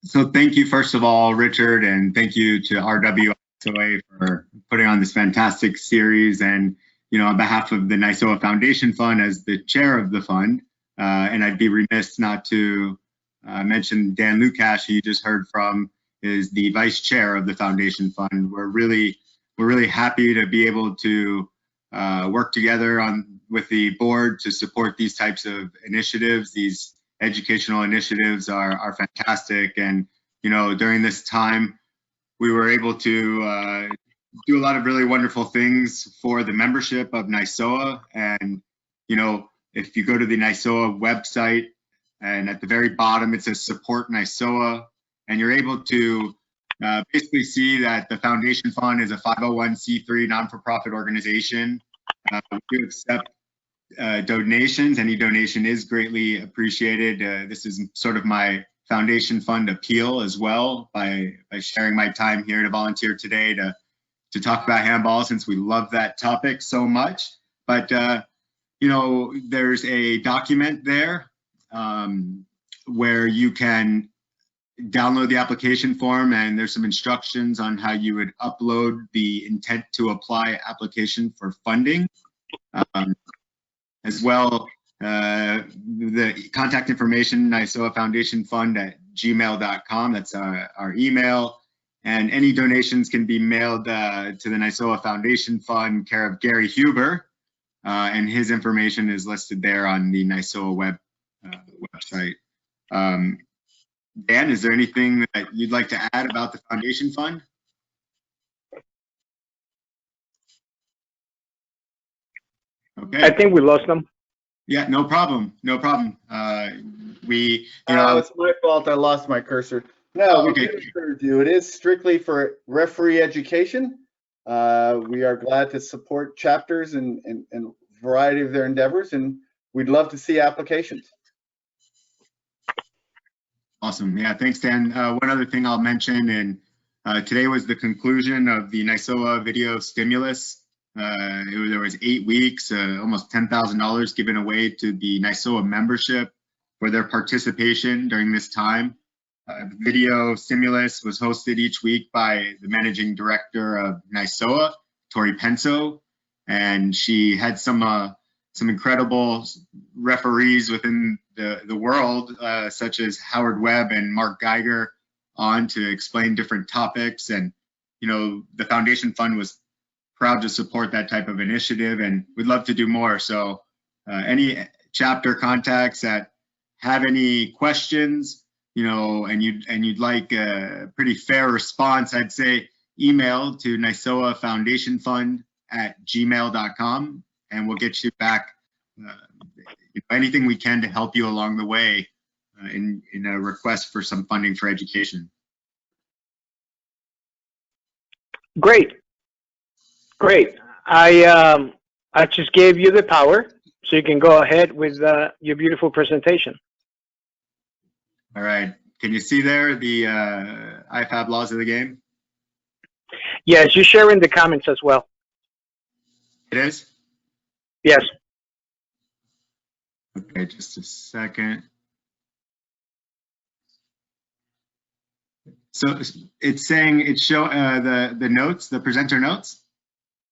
So thank you, first of all, Richard, and thank you to RWISOA for putting on this fantastic series. And, on behalf of the NYSOA Foundation Fund, as the chair of the fund, and I'd be remiss not to mention Dan Lukash, who you just heard from, is the vice chair of the Foundation Fund. We're really happy to be able to work together with the board to support these types of initiatives. These educational initiatives are fantastic, and during this time we were able to do a lot of really wonderful things for the membership of NYSOA. And if you go to the NYSOA website, and at the very bottom it says support NYSOA, and you're able to basically see that the Foundation Fund is a 501c3 non-for-profit organization. We do accept donations. Any donation is greatly appreciated. This is sort of my Foundation Fund appeal as well, by sharing my time here to volunteer today to talk about handball, since we love that topic so much. But there's a document there where you can download the application form, and there's some instructions on how you would upload the intent to apply application for funding. As well, the contact information, NYSOA Foundation Fund at gmail.com. That's our email. And any donations can be mailed to the NYSOA Foundation Fund, care of Gary Huber. And his information is listed there on the NYSOA website. Dan, is there anything that you'd like to add about the Foundation Fund? Okay. I think we lost them. Yeah, no problem. No problem. It's my fault. I lost my cursor. No, we did encourage you. It is strictly for referee education. We are glad to support chapters and variety of their endeavors, and we'd love to see applications. Awesome. Yeah, thanks, Dan. One other thing I'll mention, and today was the conclusion of the NYSOA video stimulus. There was 8 weeks, almost $10,000 given away to the NYSOA membership for their participation during this time. The video stimulus was hosted each week by the managing director of NYSOA, Tori Penso, and she had some incredible referees within the world, such as Howard Webb and Mark Geiger, on to explain different topics. And the Foundation Fund was proud to support that type of initiative, and we'd love to do more. So any chapter contacts that have any questions, and you'd like a pretty fair response, I'd say email to NYSOA Foundation Fund at gmail.com, and we'll get you back anything we can to help you along the way in a request for some funding for education. Great. I just gave you the power, so you can go ahead with your beautiful presentation. All right. Can you see there the IFAB laws of the game? Yes, you share in the comments as well. It is? Yes. Okay, just a second. So it's saying it's show the notes, the presenter notes?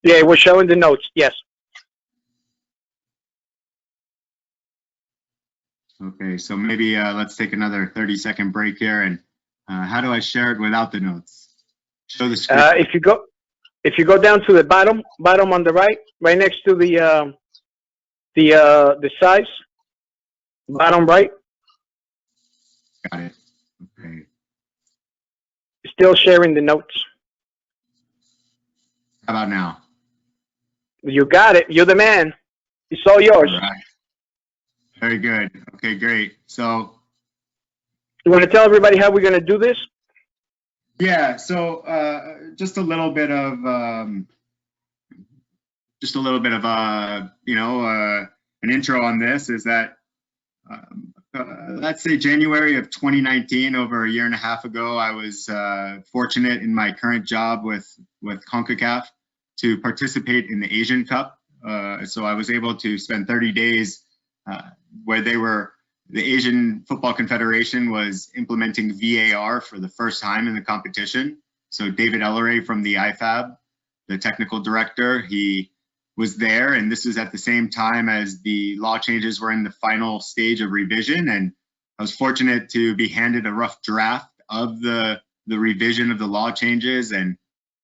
Yeah, we're showing the notes, yes. Okay, so maybe let's take another 30-second break here. And how do I share it without the notes? Show the screen. If you go down to the bottom on the right next to the size, bottom right. Got it. Okay. Still sharing the notes. How about now? You got it. You're the man. It's all yours. All right. Very good. Okay, great. So you want to tell everybody how we're going to do this? Yeah. So just a little bit of an intro on this is that let's say January of 2019, over a year and a half ago, I was fortunate in my current job with CONCACAF to participate in the Asian Cup. So I was able to spend 30 days where they were the Asian Football Confederation was implementing VAR for the first time in the competition. So David Elleray from the IFAB, the technical director, he was there, and this was at the same time as the law changes were in the final stage of revision. And I was fortunate to be handed a rough draft of the revision of the law changes, and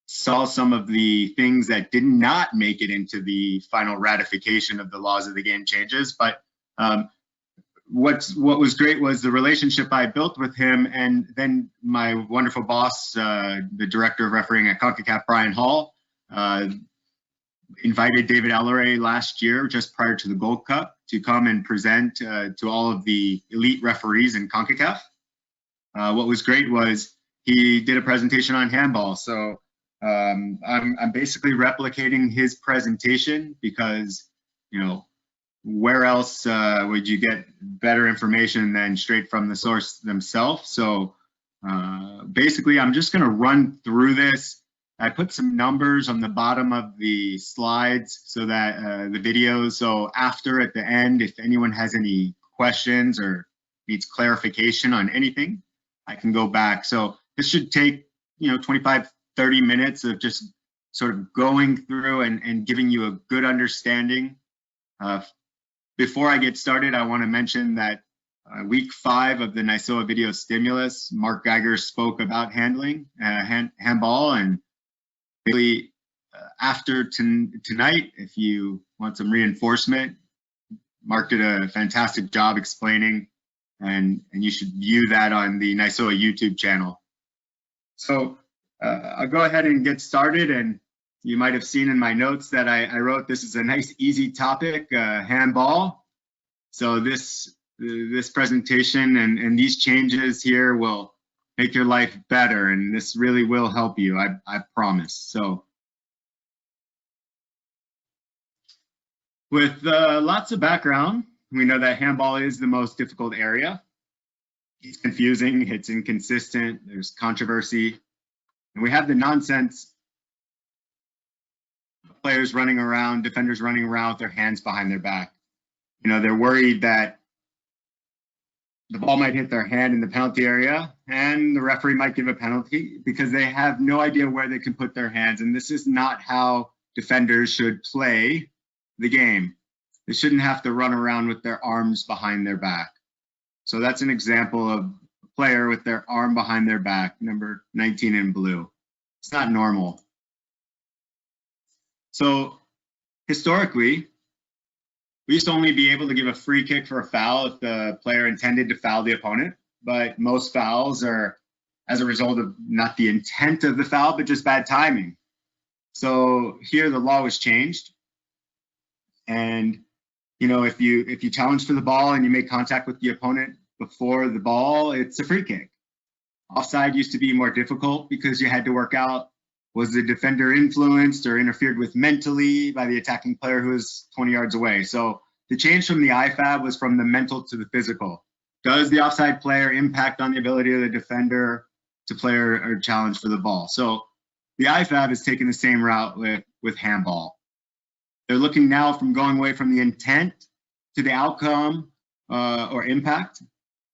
saw some of the things that did not make it into the final ratification of the laws of the game changes. But what was great was the relationship I built with him, and then my wonderful boss, the director of refereeing at CONCACAF, Brian Hall, invited David Elleray last year, just prior to the Gold Cup, to come and present to all of the elite referees in CONCACAF. What was great was he did a presentation on handball. So I'm basically replicating his presentation because, you know, where else would you get better information than straight from the source themselves? So basically, I'm just going to run through this. I put some numbers on the bottom of the slides so that the videos, so after at the end, if anyone has any questions or needs clarification on anything, I can go back. So this should take, 25, 30 minutes of just sort of going through and giving you a good understanding. Before I get started, I want to mention that week 5 of the NYSOA video stimulus, Mark Geiger spoke about handball, and really after tonight, if you want some reinforcement, Mark did a fantastic job explaining, and you should view that on the NYSOA YouTube channel. So I'll go ahead and get started, and you might have seen in my notes that I wrote this is a nice easy topic, handball. So this presentation and these changes here will make your life better, and this really will help you, I promise. So with lots of background, we know that handball is the most difficult area. It's confusing, it's inconsistent, there's controversy, and we have the nonsense players running around, defenders running around with their hands behind their back. They're worried that the ball might hit their hand in the penalty area and the referee might give a penalty because they have no idea where they can put their hands. And this is not how defenders should play the game. They shouldn't have to run around with their arms behind their back. So that's an example of a player with their arm behind their back, number 19 in blue. It's not normal. So historically, we used to only be able to give a free kick for a foul if the player intended to foul the opponent, but most fouls are as a result of not the intent of the foul, but just bad timing. So here the law was changed, and if you challenge for the ball and you make contact with the opponent before the ball, it's a free kick. Offside used to be more difficult because you had to work out, was the defender influenced or interfered with mentally by the attacking player who was 20 yards away? So the change from the IFAB was from the mental to the physical. Does the offside player impact on the ability of the defender to play or challenge for the ball? So the IFAB is taking the same route with handball. They're looking now from going away from the intent to the outcome or impact.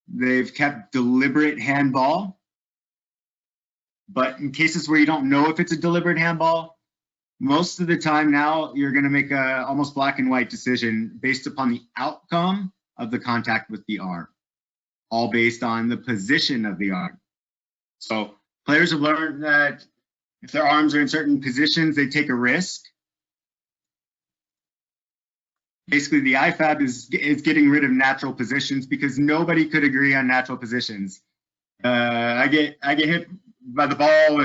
They've kept deliberate handball. But in cases where you don't know if it's a deliberate handball, most of the time now you're going to make a almost black and white decision based upon the outcome of the contact with the arm, all based on the position of the arm. So players have learned that if their arms are in certain positions, they take a risk. Basically, the IFAB is getting rid of natural positions because nobody could agree on natural positions. I get hit by the ball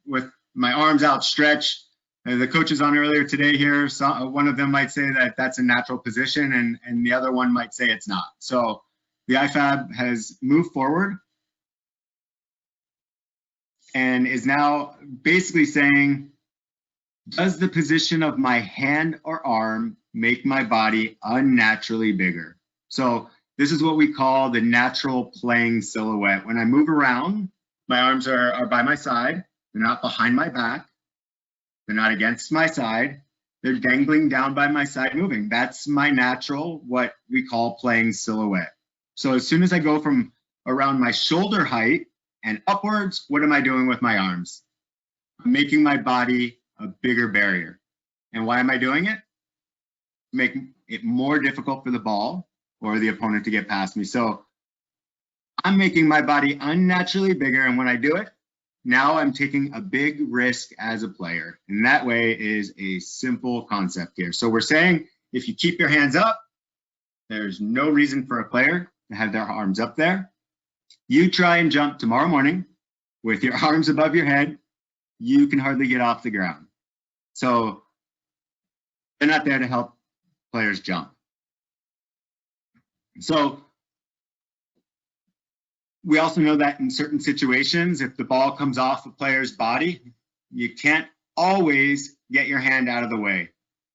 with my arms outstretched. The coaches on earlier today here, one of them might say that that's a natural position, and the other one might say it's not. So the IFAB has moved forward and is now basically saying, does the position of my hand or arm make my body unnaturally bigger? So this is what we call the natural playing silhouette. When I move around, my arms are by my side. They're not behind my back. They're not against my side. They're dangling down by my side moving. That's my natural, what we call playing silhouette. So as soon as I go from around my shoulder height and upwards, what am I doing with my arms? I'm making my body a bigger barrier. And why am I doing it? Make it more difficult for the ball or the opponent to get past me. So I'm making my body unnaturally bigger, and when I do it, now I'm taking a big risk as a player. And that way is a simple concept here. So we're saying if you keep your hands up, there's no reason for a player to have their arms up there. You try and jump tomorrow morning with your arms above your head, you can hardly get off the ground. So they're not there to help players jump. So we also know that in certain situations, if the ball comes off a player's body, you can't always get your hand out of the way.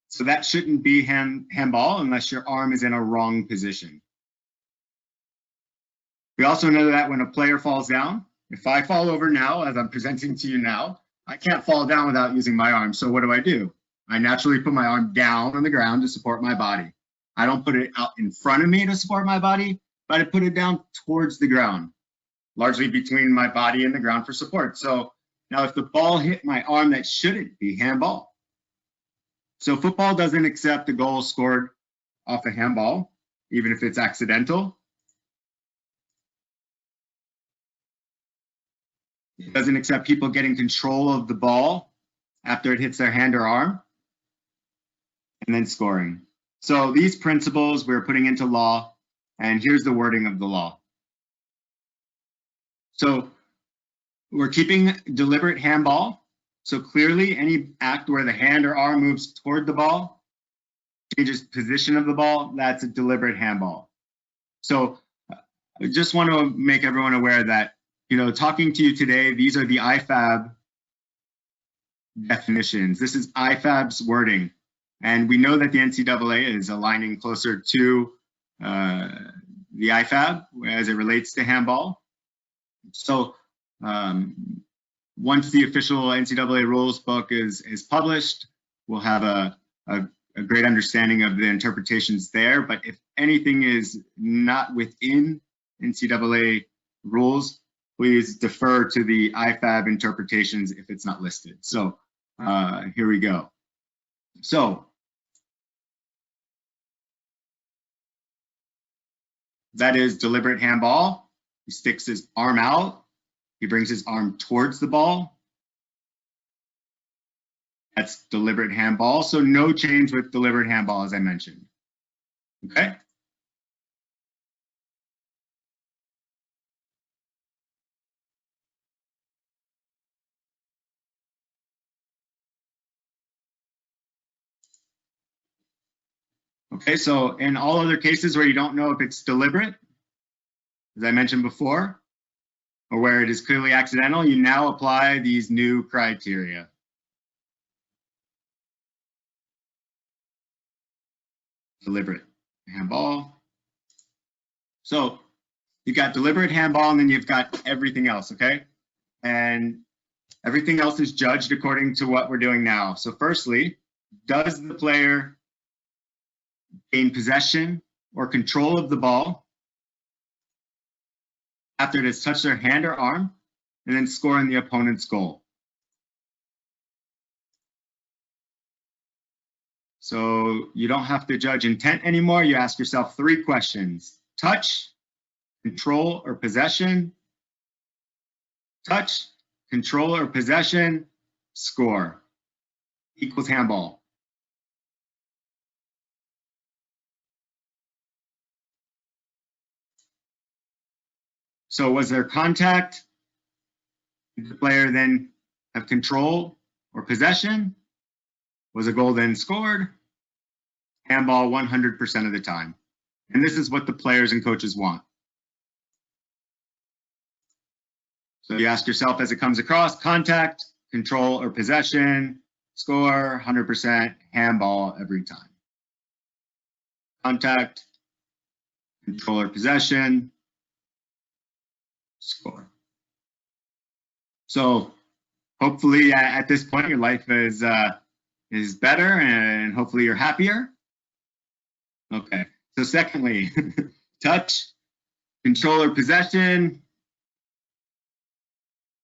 So that shouldn't be handball unless your arm is in a wrong position. We also know that when a player falls down, if I fall over now, as I'm presenting to you now, I can't fall down without using my arm. So what do? I naturally put my arm down on the ground to support my body. I don't put it out in front of me to support my body, but I put it down towards the ground, largely between my body and the ground for support. So now if the ball hit my arm, that shouldn't be handball. So football doesn't accept a goal scored off a handball, even if it's accidental. It doesn't accept people getting control of the ball after it hits their hand or arm and then scoring. So these principles we're putting into law, and here's the wording of the law. So we're keeping deliberate handball. So clearly any act where the hand or arm moves toward the ball, changes position of the ball, that's a deliberate handball. So I just want to make everyone aware that, talking to you today, these are the IFAB definitions. This is IFAB's wording. And we know that the NCAA is aligning closer to the IFAB as it relates to handball. So once the official NCAA rules book is published, we'll have a great understanding of the interpretations there. But if anything is not within NCAA rules, please defer to the IFAB interpretations if it's not listed. So here we go. So that is deliberate handball. He sticks his arm out. He brings his arm towards the ball. That's deliberate handball. So no change with deliberate handball, as I mentioned. Okay. Okay, so in all other cases where you don't know if it's deliberate, as I mentioned before, or where it is clearly accidental, you now apply these new criteria. Deliberate handball. So you've got deliberate handball, and then you've got everything else, okay? And everything else is judged according to what we're doing now. So firstly, does the player gain possession or control of the ball after it has touched their hand or arm and then score in the opponent's goal? So you don't have to judge intent anymore. You ask yourself 3 questions: touch, control, or possession. Touch, control, or possession, score. Equals handball. So was there contact? Did the player then have control or possession? Was a goal then scored? Handball 100% of the time. And this is what the players and coaches want. So you ask yourself as it comes across: contact, control, or possession, score, 100%, handball every time. Contact, control, or possession, score. So hopefully at this point your life is better, and hopefully you're happier. Okay, so secondly, touch. Controller possession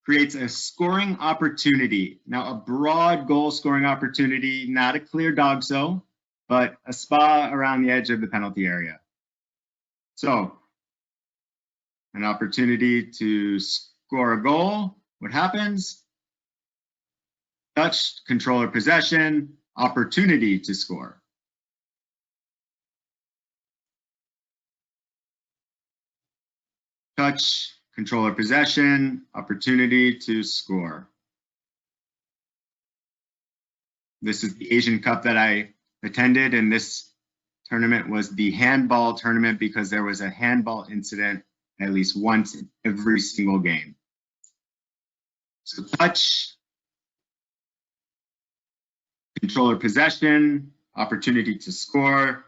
creates a scoring opportunity. Now, a broad goal scoring opportunity, not a clear dogso, but a spa around the edge of the penalty area. So, an opportunity to score a goal. What happens? Touch, controller possession, opportunity to score. Touch, controller possession, opportunity to score. This is the Asian Cup that I attended, and this tournament was the handball tournament because there was a handball incident at least once in every single game. So touch, controller possession, opportunity to score.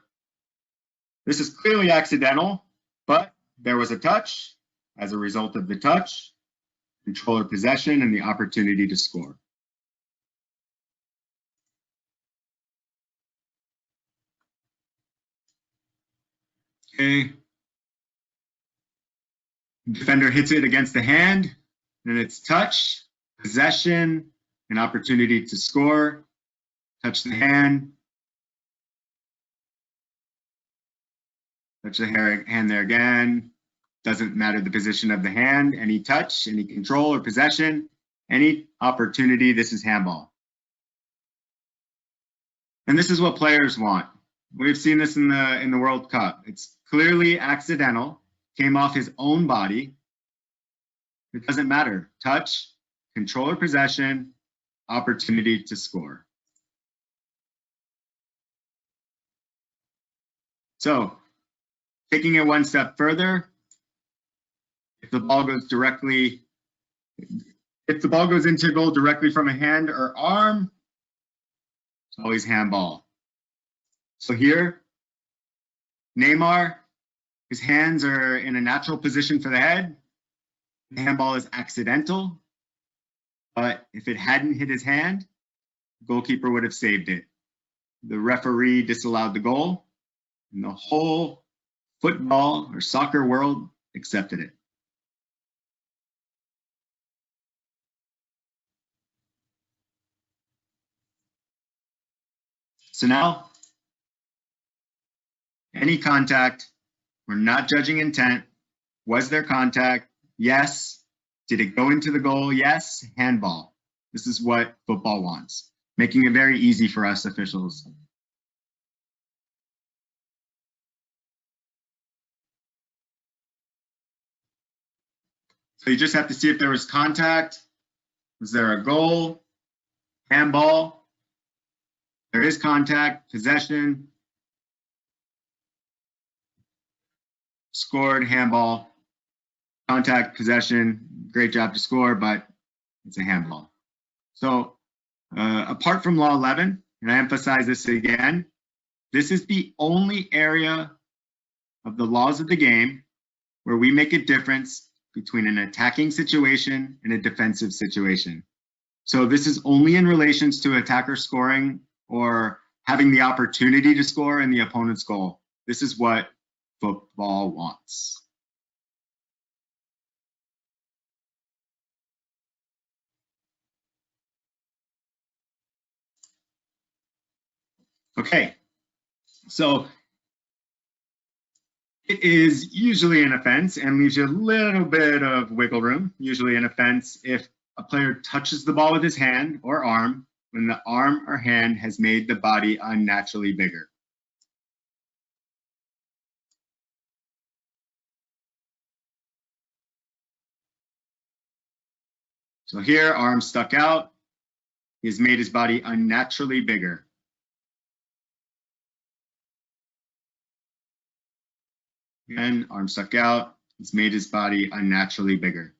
This is clearly accidental, but there was a touch. As a result of the touch, controller possession, and the opportunity to score. Okay. Defender hits it against the hand, and it's touch, possession, an opportunity to score. Touch the hand. Touch the hand there again. Doesn't matter the position of the hand, any touch, any control or possession, any opportunity, this is handball. And this is what players want. We've seen this in the World Cup. It's clearly accidental, came off his own body. It doesn't matter. Touch, control or possession, opportunity to score. So, taking it one step further, if the ball goes into goal directly from a hand or arm, it's always handball. So here, Neymar, his hands are in a natural position for the head. The handball is accidental, but if it hadn't hit his hand, the goalkeeper would have saved it. The referee disallowed the goal, and the whole football or soccer world accepted it. So now, any contact, we're not judging intent. Was there contact? Yes. Did it go into the goal? Yes. Handball. This is what football wants, making it very easy for us officials. So you just have to see if there was contact. Was there a goal? Handball. There is contact, possession, scored, handball, contact, possession, great job to score, but it's a handball. So apart from Law 11, and I emphasize this again, this is the only area of the laws of the game where we make a difference between an attacking situation and a defensive situation. So this is only in relations to attacker scoring or having the opportunity to score in the opponent's goal. This is what football wants. Okay, so it is usually an offense and leaves you a little bit of wiggle room, usually an offense if a player touches the ball with his hand or arm when the arm or hand has made the body unnaturally bigger. So here, arm stuck out, he has made his body unnaturally bigger. Again, arm stuck out, he's made his body unnaturally bigger.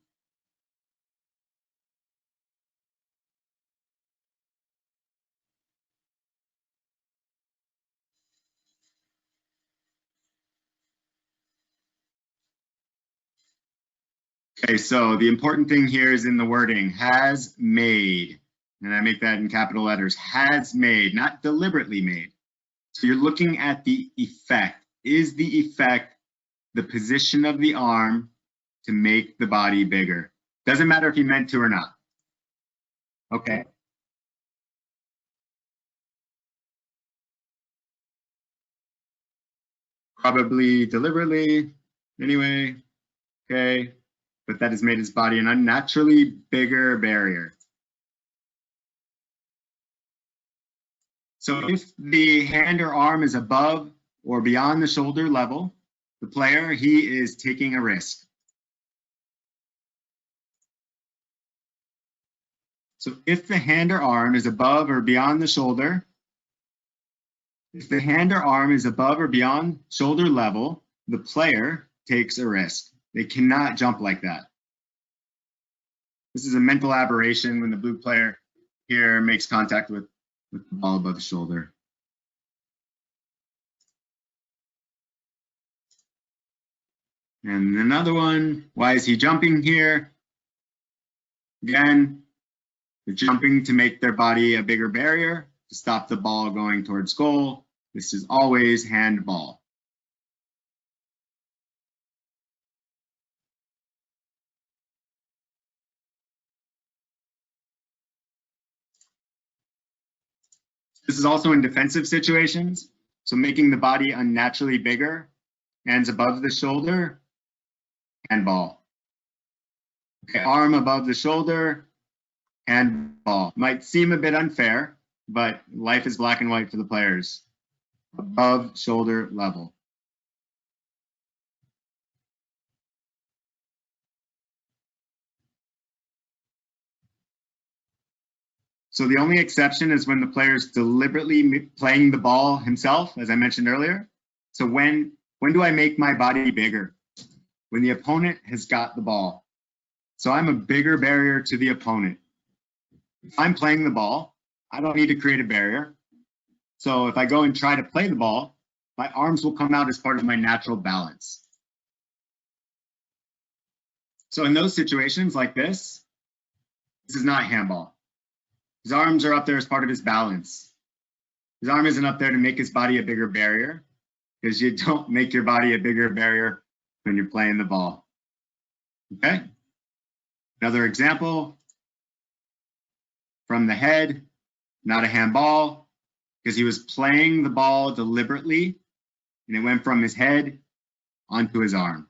Okay, so the important thing here is in the wording, has made, and I make that in capital letters, has made, not deliberately made. So you're looking at the effect. Is the effect the position of the arm to make the body bigger. Doesn't matter if he meant to or not. Okay. Probably deliberately, anyway. Okay. But that has made his body an unnaturally bigger barrier. So if the hand or arm is above or beyond the shoulder level, the player, he is taking a risk. So if the hand or arm is above or beyond the shoulder, if the hand or arm is above or beyond shoulder level, the player takes a risk. They cannot jump like that. This is a mental aberration when the blue player here makes contact with the ball above the shoulder. And another one, why is he jumping here? Again, they're jumping to make their body a bigger barrier to stop the ball going towards goal. This is always handball. This is also in defensive situations. So making the body unnaturally bigger, hands above the shoulder, handball. Okay, arm above the shoulder, handball. Might seem a bit unfair, but life is black and white for the players. Above shoulder level. So the only exception is when the player is deliberately playing the ball himself, as I mentioned earlier. So when do I make my body bigger? When the opponent has got the ball. So I'm a bigger barrier to the opponent. If I'm playing the ball, I don't need to create a barrier. So if I go and try to play the ball, my arms will come out as part of my natural balance. So in those situations like this is not handball. His arms are up there as part of his balance. His arm isn't up there to make his body a bigger barrier, because you don't make your body a bigger barrier when you're playing the ball. Okay? Another example from the head, not a handball, because he was playing the ball deliberately and it went from his head onto his arm.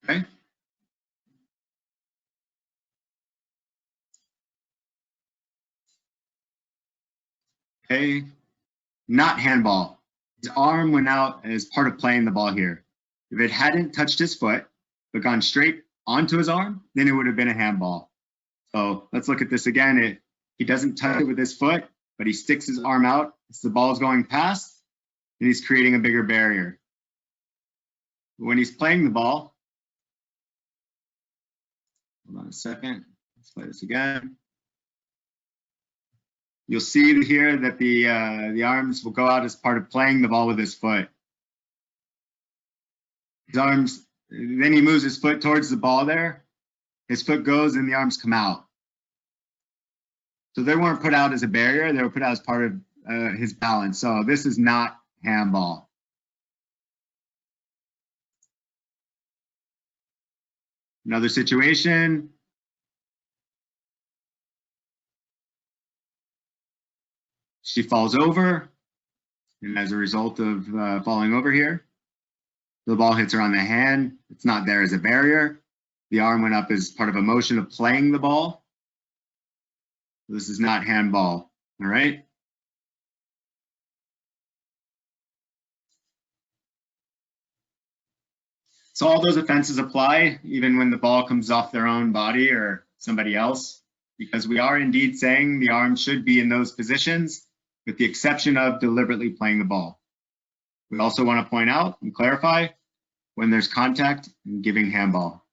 Okay? Okay, not handball. His arm went out as part of playing the ball here. If it hadn't touched his foot, but gone straight onto his arm, then it would have been a handball. So let's look at this again. He doesn't touch it with his foot, but he sticks his arm out as the ball is going past, and he's creating a bigger barrier. When he's playing the ball, hold on a second, let's play this again. You'll see here that the arms will go out as part of playing the ball with his foot. His arms, then he moves his foot towards the ball there. His foot goes and the arms come out. So they weren't put out as a barrier, they were put out as part of his balance. So this is not handball. Another situation. She falls over, and as a result of falling over here, the ball hits her on the hand. It's not there as a barrier. The arm went up as part of a motion of playing the ball. This is not handball, all right? So all those offenses apply, even when the ball comes off their own body or somebody else, because we are indeed saying the arm should be in those positions, with the exception of deliberately playing the ball. We also want to point out and clarify when there's contact and giving handball.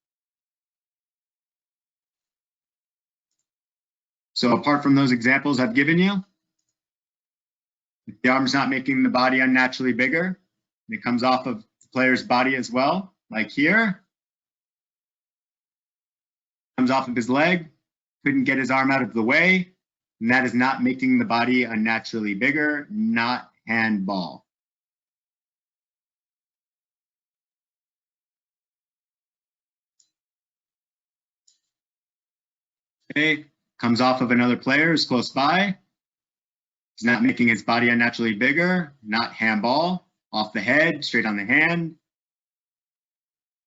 So apart from those examples I've given you, if the arm's not making the body unnaturally bigger, and it comes off of the player's body as well, like here, comes off of his leg, couldn't get his arm out of the way, and that is not making the body unnaturally bigger, not handball. Okay, comes off of another player who's close by. He's not making his body unnaturally bigger, not handball. Off the head, straight on the hand.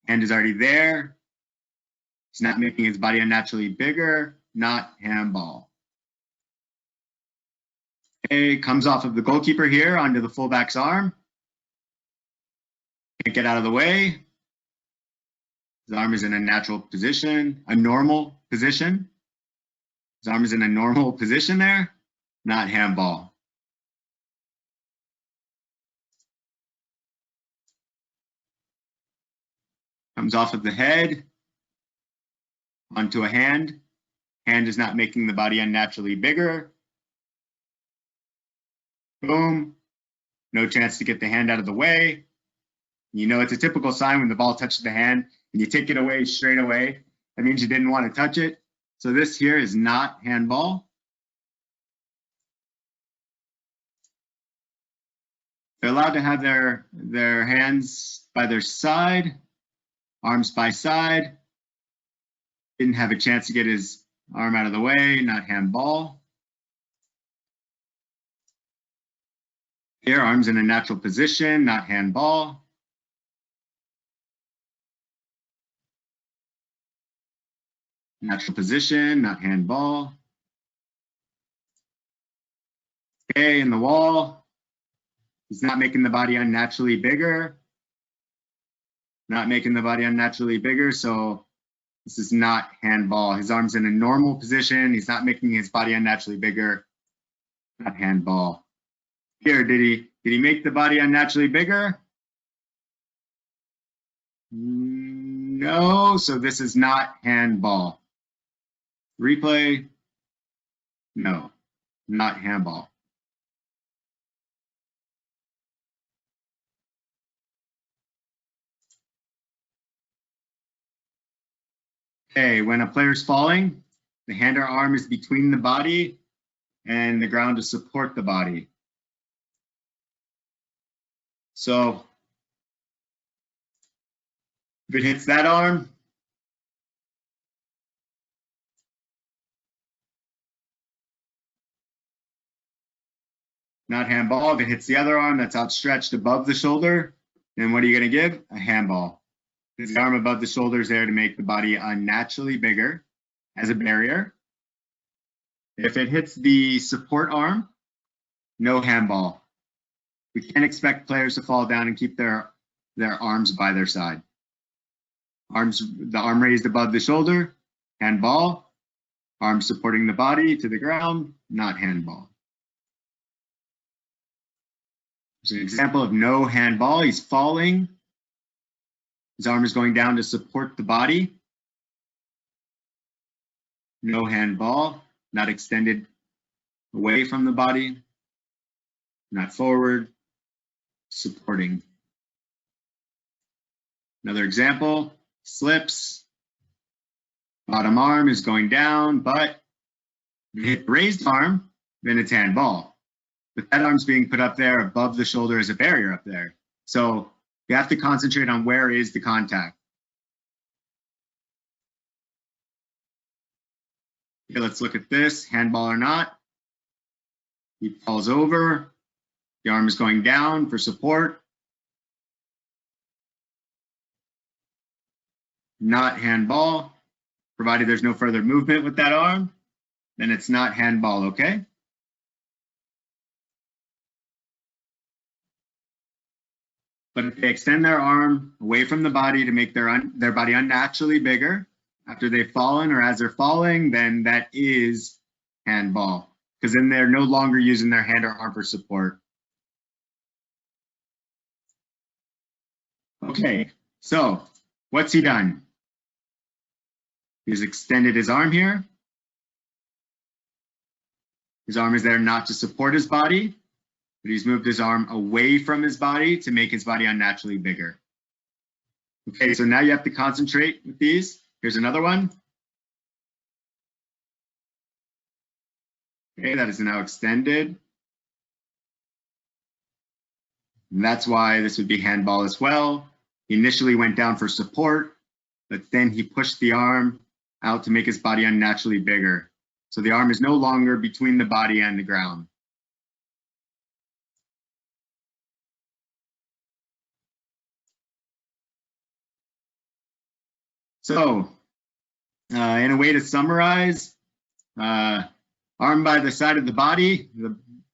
Hand is already there. He's not making his body unnaturally bigger, not handball. Okay, comes off of the goalkeeper here onto the fullback's arm. Can't get out of the way. His arm is in a natural position, a normal position. His arm is in a normal position there, not handball. Comes off of the head onto a hand. Hand is not making the body unnaturally bigger. Boom. No chance to get the hand out of the way. You know, it's a typical sign when the ball touches the hand and you take it away straight away. That means you didn't want to touch it. So this here is not handball. They're allowed to have their hands by their side, arms by side. Didn't have a chance to get his arm out of the way, not handball. Here, arms in a natural position, not handball. Natural position, not handball. Okay, in the wall. He's not making the body unnaturally bigger. Not making the body unnaturally bigger, so this is not handball. His arm's in a normal position. He's not making his body unnaturally bigger. Not handball. Here, did he make the body unnaturally bigger? No, so this is not handball. Replay. No, not handball. Okay, when a player's falling, the hand or arm is between the body and the ground to support the body. So if it hits that arm, not handball. If it hits the other arm that's outstretched above the shoulder, then what are you going to give? A handball. The arm above the shoulder is there to make the body unnaturally bigger as a barrier. If it hits the support arm, no handball. We can't expect players to fall down and keep their arms by their side. The arm raised above the shoulder, handball. Arm supporting the body to the ground, not handball. There's an example of no handball. He's falling. His arm is going down to support the body. No handball, not extended away from the body, not forward, supporting. Another example, slips. Bottom arm is going down, but if you hit the raised arm, then it's handball. But that arm's being put up there above the shoulder as a barrier up there. So you have to concentrate on where is the contact. Okay, let's look at this, handball or not. He falls over, the arm is going down for support. Not handball, provided there's no further movement with that arm, then it's not handball, okay? But if they extend their arm away from the body to make their body unnaturally bigger after they've fallen or as they're falling, then that is handball, because then they're no longer using their hand or arm for support. Okay, so what's he done? He's extended his arm here. His arm is there not to support his body, but he's moved his arm away from his body to make his body unnaturally bigger. Okay, so now you have to concentrate with these. Here's another one. Okay, that is now extended. And that's why this would be handball as well. He initially went down for support, but then he pushed the arm out to make his body unnaturally bigger. So the arm is no longer between the body and the ground. So, in a way to summarize, arm by the side of the body,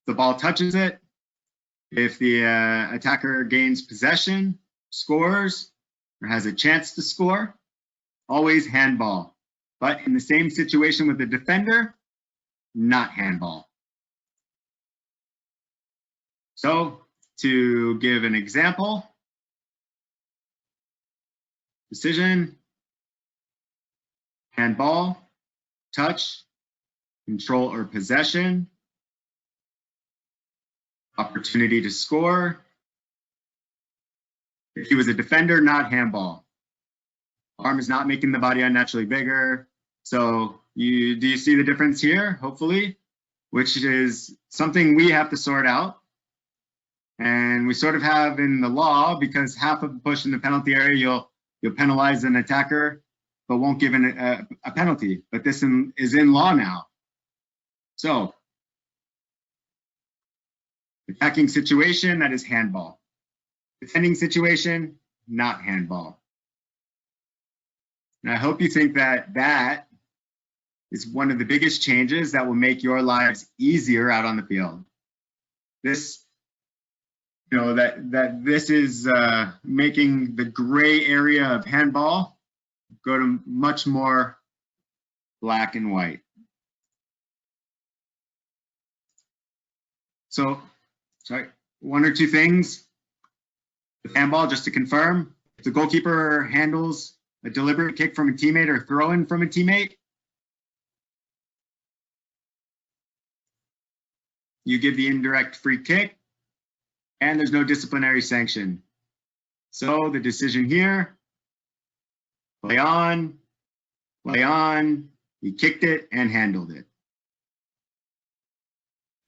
the ball touches it. If the attacker gains possession, scores, or has a chance to score, always handball. But in the same situation with the defender, not handball. So, to give an example, decision, handball, touch, control or possession, opportunity to score. If he was a defender, not handball. Arm is not making the body unnaturally bigger. So do you see the difference here, hopefully, which is something we have to sort out. And we sort of have in the law, because half of the push in the penalty area, you'll penalize an attacker, but won't give a penalty. But this is in law now. So, attacking situation, that is handball. Defending situation, not handball. And I hope you think that that is one of the biggest changes that will make your lives easier out on the field. This, you know, that this is making the gray area of handball go to much more black and white. So, sorry, one or two things with handball, just to confirm. If the goalkeeper handles a deliberate kick from a teammate or throw in from a teammate, you give the indirect free kick, and there's no disciplinary sanction. So the decision here, play on, he kicked it and handled it.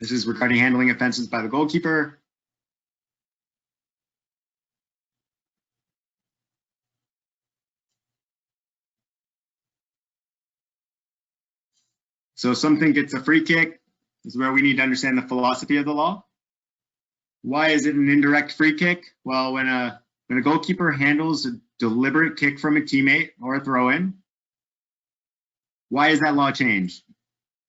This is regarding handling offenses by the goalkeeper. So something gets a free kick. This is where we need to understand the philosophy of the law. Why is it an indirect free kick? Well, when a goalkeeper handles a deliberate kick from a teammate or a throw-in, why is that law changed?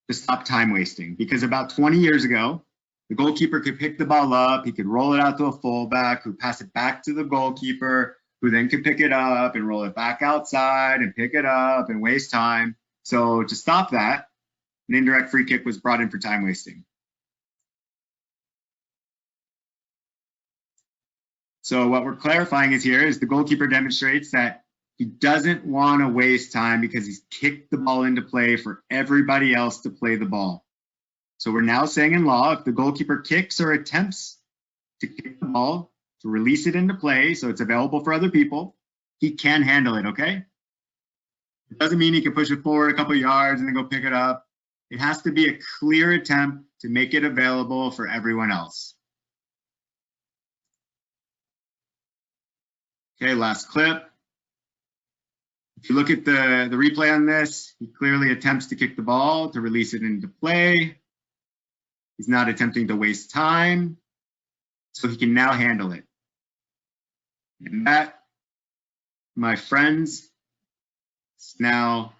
To stop time wasting. Because about 20 years ago, the goalkeeper could pick the ball up, he could roll it out to a fullback, who pass it back to the goalkeeper, who then could pick it up and roll it back outside and pick it up and waste time. So to stop that, an indirect free kick was brought in for time wasting. So what we're clarifying is here is the goalkeeper demonstrates that he doesn't want to waste time because he's kicked the ball into play for everybody else to play the ball. So we're now saying in law, if the goalkeeper kicks or attempts to kick the ball, to release it into play so it's available for other people, he can handle it, okay? It doesn't mean he can push it forward a couple of yards and then go pick it up. It has to be a clear attempt to make it available for everyone else. Okay, last clip. If you look at the replay on this, he clearly attempts to kick the ball to release it into play. He's not attempting to waste time, so he can now handle it. And that, my friends, is now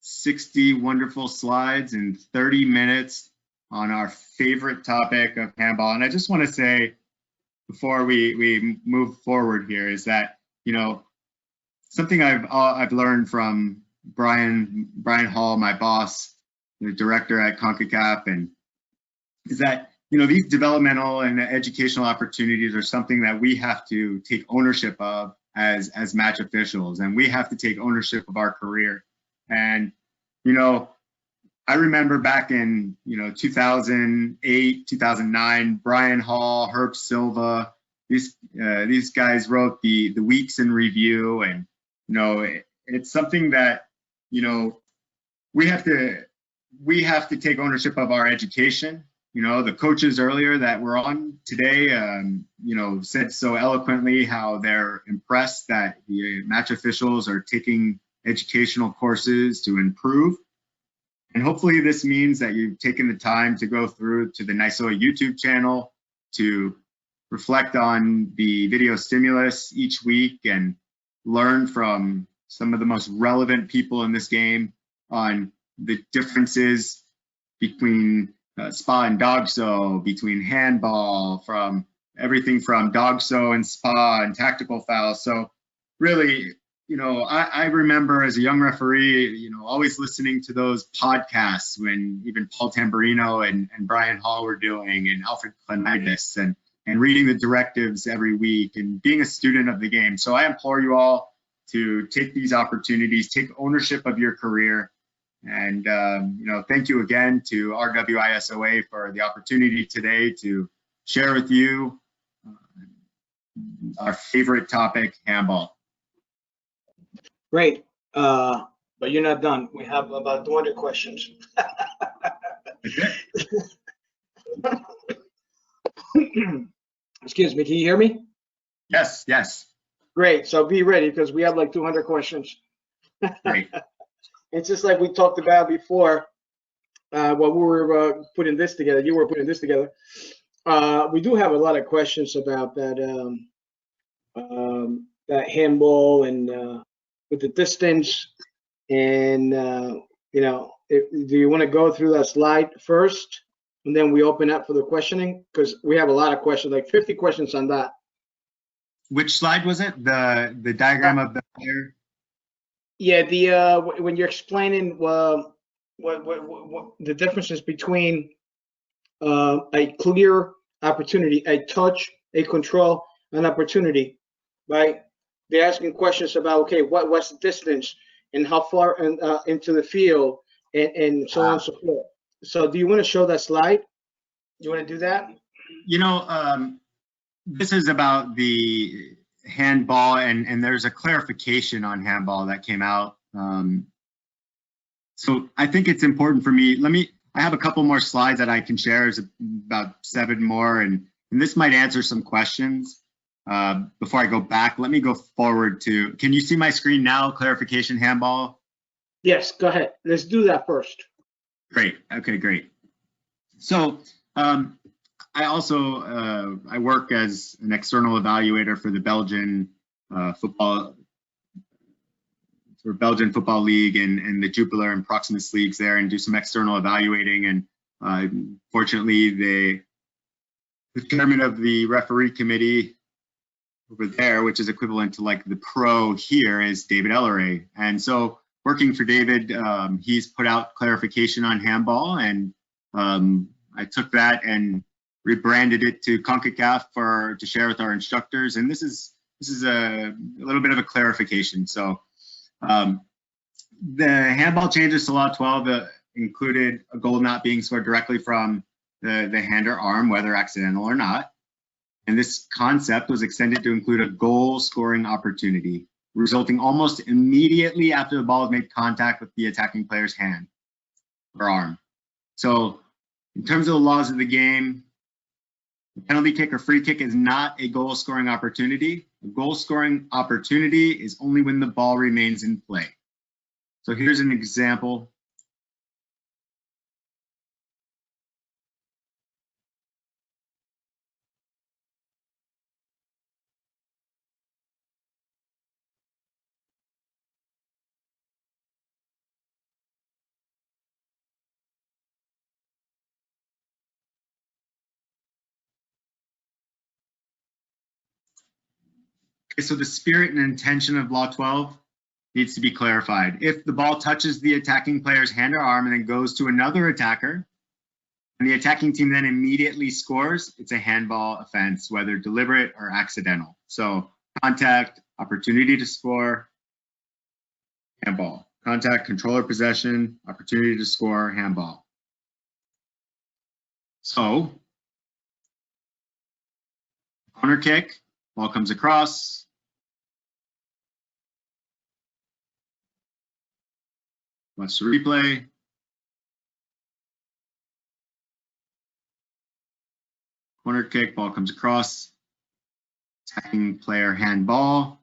60 wonderful slides in 30 minutes on our favorite topic of handball. And I just want to say, before we move forward here, is that, you know, something I've learned from Brian Hall, my boss, the director at CONCACAF, and is that, you know, these developmental and educational opportunities are something that we have to take ownership of as match officials, and we have to take ownership of our career. And, you know, I remember back in, you know, 2008, 2009, Brian Hall, Herb Silva, these guys wrote the weeks in review, and, you know, it's something that, you know, we have to take ownership of our education. You know, the coaches earlier that were on today, you know, said so eloquently how they're impressed that the match officials are taking educational courses to improve. And hopefully this means that you've taken the time to go through to the NYSOA YouTube channel to reflect on the video stimulus each week and learn from some of the most relevant people in this game on the differences between spa and dog-so, between handball, from everything from dog-so and spa and tactical fouls. So really, you know, I remember as a young referee, you know, always listening to those podcasts when even Paul Tamburino and Brian Hall were doing, and Alfred Klenitis, and reading the directives every week and being a student of the game. So I implore you all to take these opportunities, take ownership of your career. And, you know, thank you again to RWISOA for the opportunity today to share with you our favorite topic, handball. Great, but you're not done. We have about 200 questions. Excuse me, can you hear me? Yes, yes. Great, so be ready because we have like 200 questions. Great. It's just like we talked about before when we were putting this together, you were putting this together. We do have a lot of questions about that that handball and with the distance, and you know, do you want to go through that slide first and then we open up for the questioning, because we have a lot of questions, like 50 questions on that. Which slide was it? The diagram of the player? Yeah, the when you're explaining what the differences between a clear opportunity, a touch, a control, an opportunity, right? They're asking questions about, okay, what's the distance and how far into the field, and so on and so forth. So do you want to show that slide? You want to do that? You know, this is about the handball, and there's a clarification on handball that came out. So I think it's important for me. I have a couple more slides that I can share. There's about 7 more, and this might answer some questions. Before I go back, let me go forward to, can you see my screen now, clarification handball? Yes, go ahead. Let's do that first. Great, okay, great. So I also, I work as an external evaluator for the Belgian Football League and the Jupiler and Proximus leagues there, and do some external evaluating. And fortunately, the chairman of the referee committee over there, which is equivalent to like the pro here, is David Elleray. And so working for David, he's put out clarification on handball, and I took that and rebranded it to CONCACAF to share with our instructors. And this is a little bit of a clarification. So the handball changes to Law 12 included a goal not being scored directly from the hand or arm, whether accidental or not. And this concept was extended to include a goal scoring opportunity, resulting almost immediately after the ball has made contact with the attacking player's hand or arm. So in terms of the laws of the game, the penalty kick or free kick is not a goal scoring opportunity. A goal scoring opportunity is only when the ball remains in play. So here's an example. So the spirit and intention of Law 12 needs to be clarified. If the ball touches the attacking player's hand or arm and then goes to another attacker, and the attacking team then immediately scores, it's a handball offense, whether deliberate or accidental. So contact, opportunity to score, handball. Contact, controller possession, opportunity to score, handball. So corner kick, ball comes across. Watch the replay. Corner kick, ball comes across. Attacking player handball.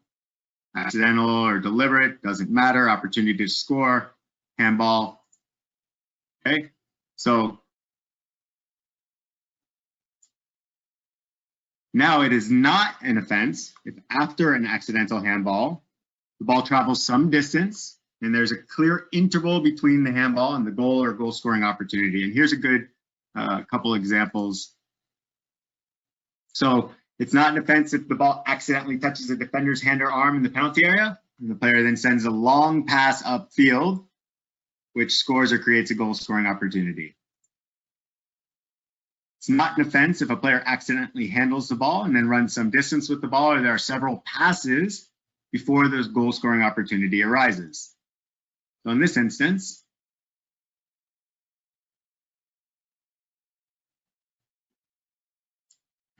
accidental or deliberate, doesn't matter. Opportunity to score, handball. Okay, so now it is not an offense if after an accidental handball, the ball travels some distance and there's a clear interval between the handball and the goal or goal scoring opportunity. And here's a good couple examples. So it's not an offense if the ball accidentally touches a defender's hand or arm in the penalty area, and the player then sends a long pass upfield, which scores or creates a goal scoring opportunity. It's not an offense if a player accidentally handles the ball and then runs some distance with the ball, or there are several passes before the goal scoring opportunity arises. So in this instance,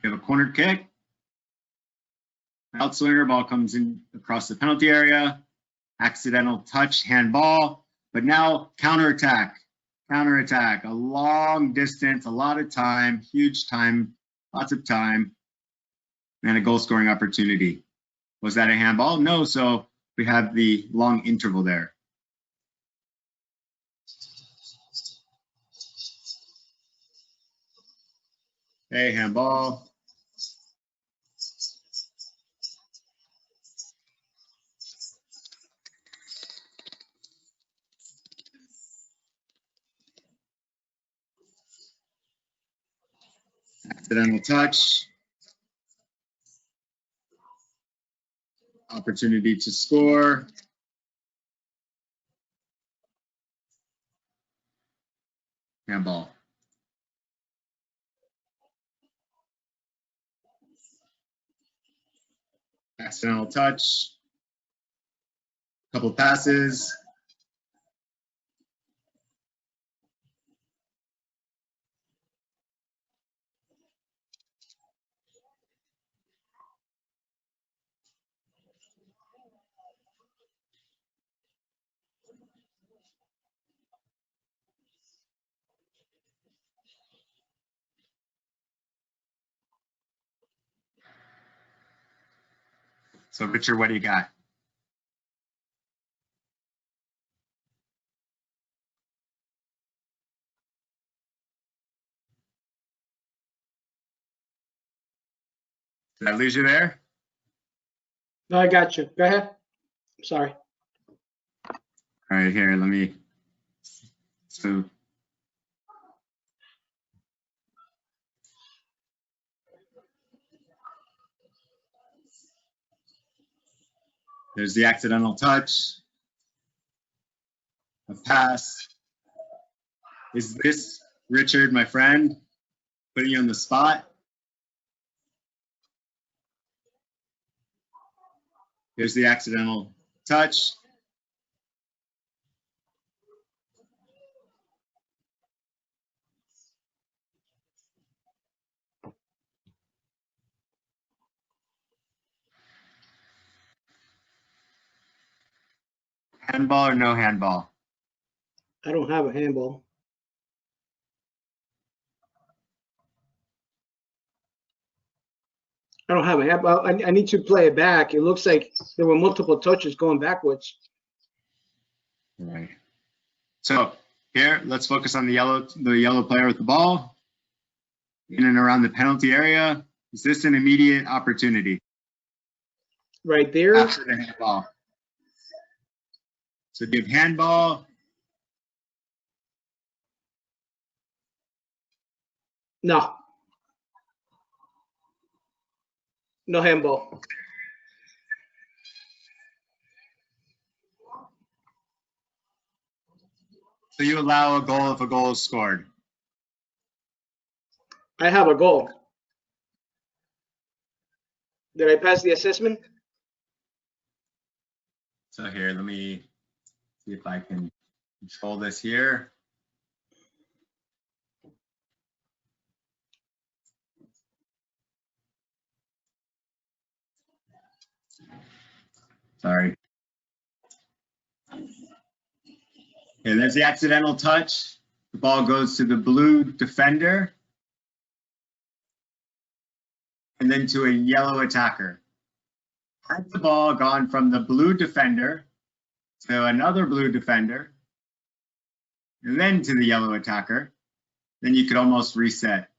we have a corner kick, outswinger, ball comes in across the penalty area, accidental touch, handball, but now counterattack, a long distance, a lot of time, huge time, lots of time, and a goal scoring opportunity. Was that a handball? No, so we have the long interval there. Okay, handball. Accidental touch. Opportunity to score. Handball. Accidental touch. Couple passes. So Richard, what do you got? Did I lose you there? No, I got you. Go ahead. Sorry. All right, here, let me, so. There's the accidental touch, a pass. Is this Richard, my friend, putting you on the spot? Here's the accidental touch. Handball or no handball? I don't have a handball. I don't have a handball. I need to play it back. It looks like there were multiple touches going backwards. Right. So here, let's focus on the yellow player with the ball in and around the penalty area. Is this an immediate opportunity? Right there. After the handball. So give handball. No. No handball. So you allow a goal if a goal is scored. I have a goal. Did I pass the assessment? So here, let me see if I can control this here. Sorry. Okay, there's the accidental touch. The ball goes to the blue defender and then to a yellow attacker. had the ball gone from the blue defender to another blue defender, and then to the yellow attacker, then you could almost reset.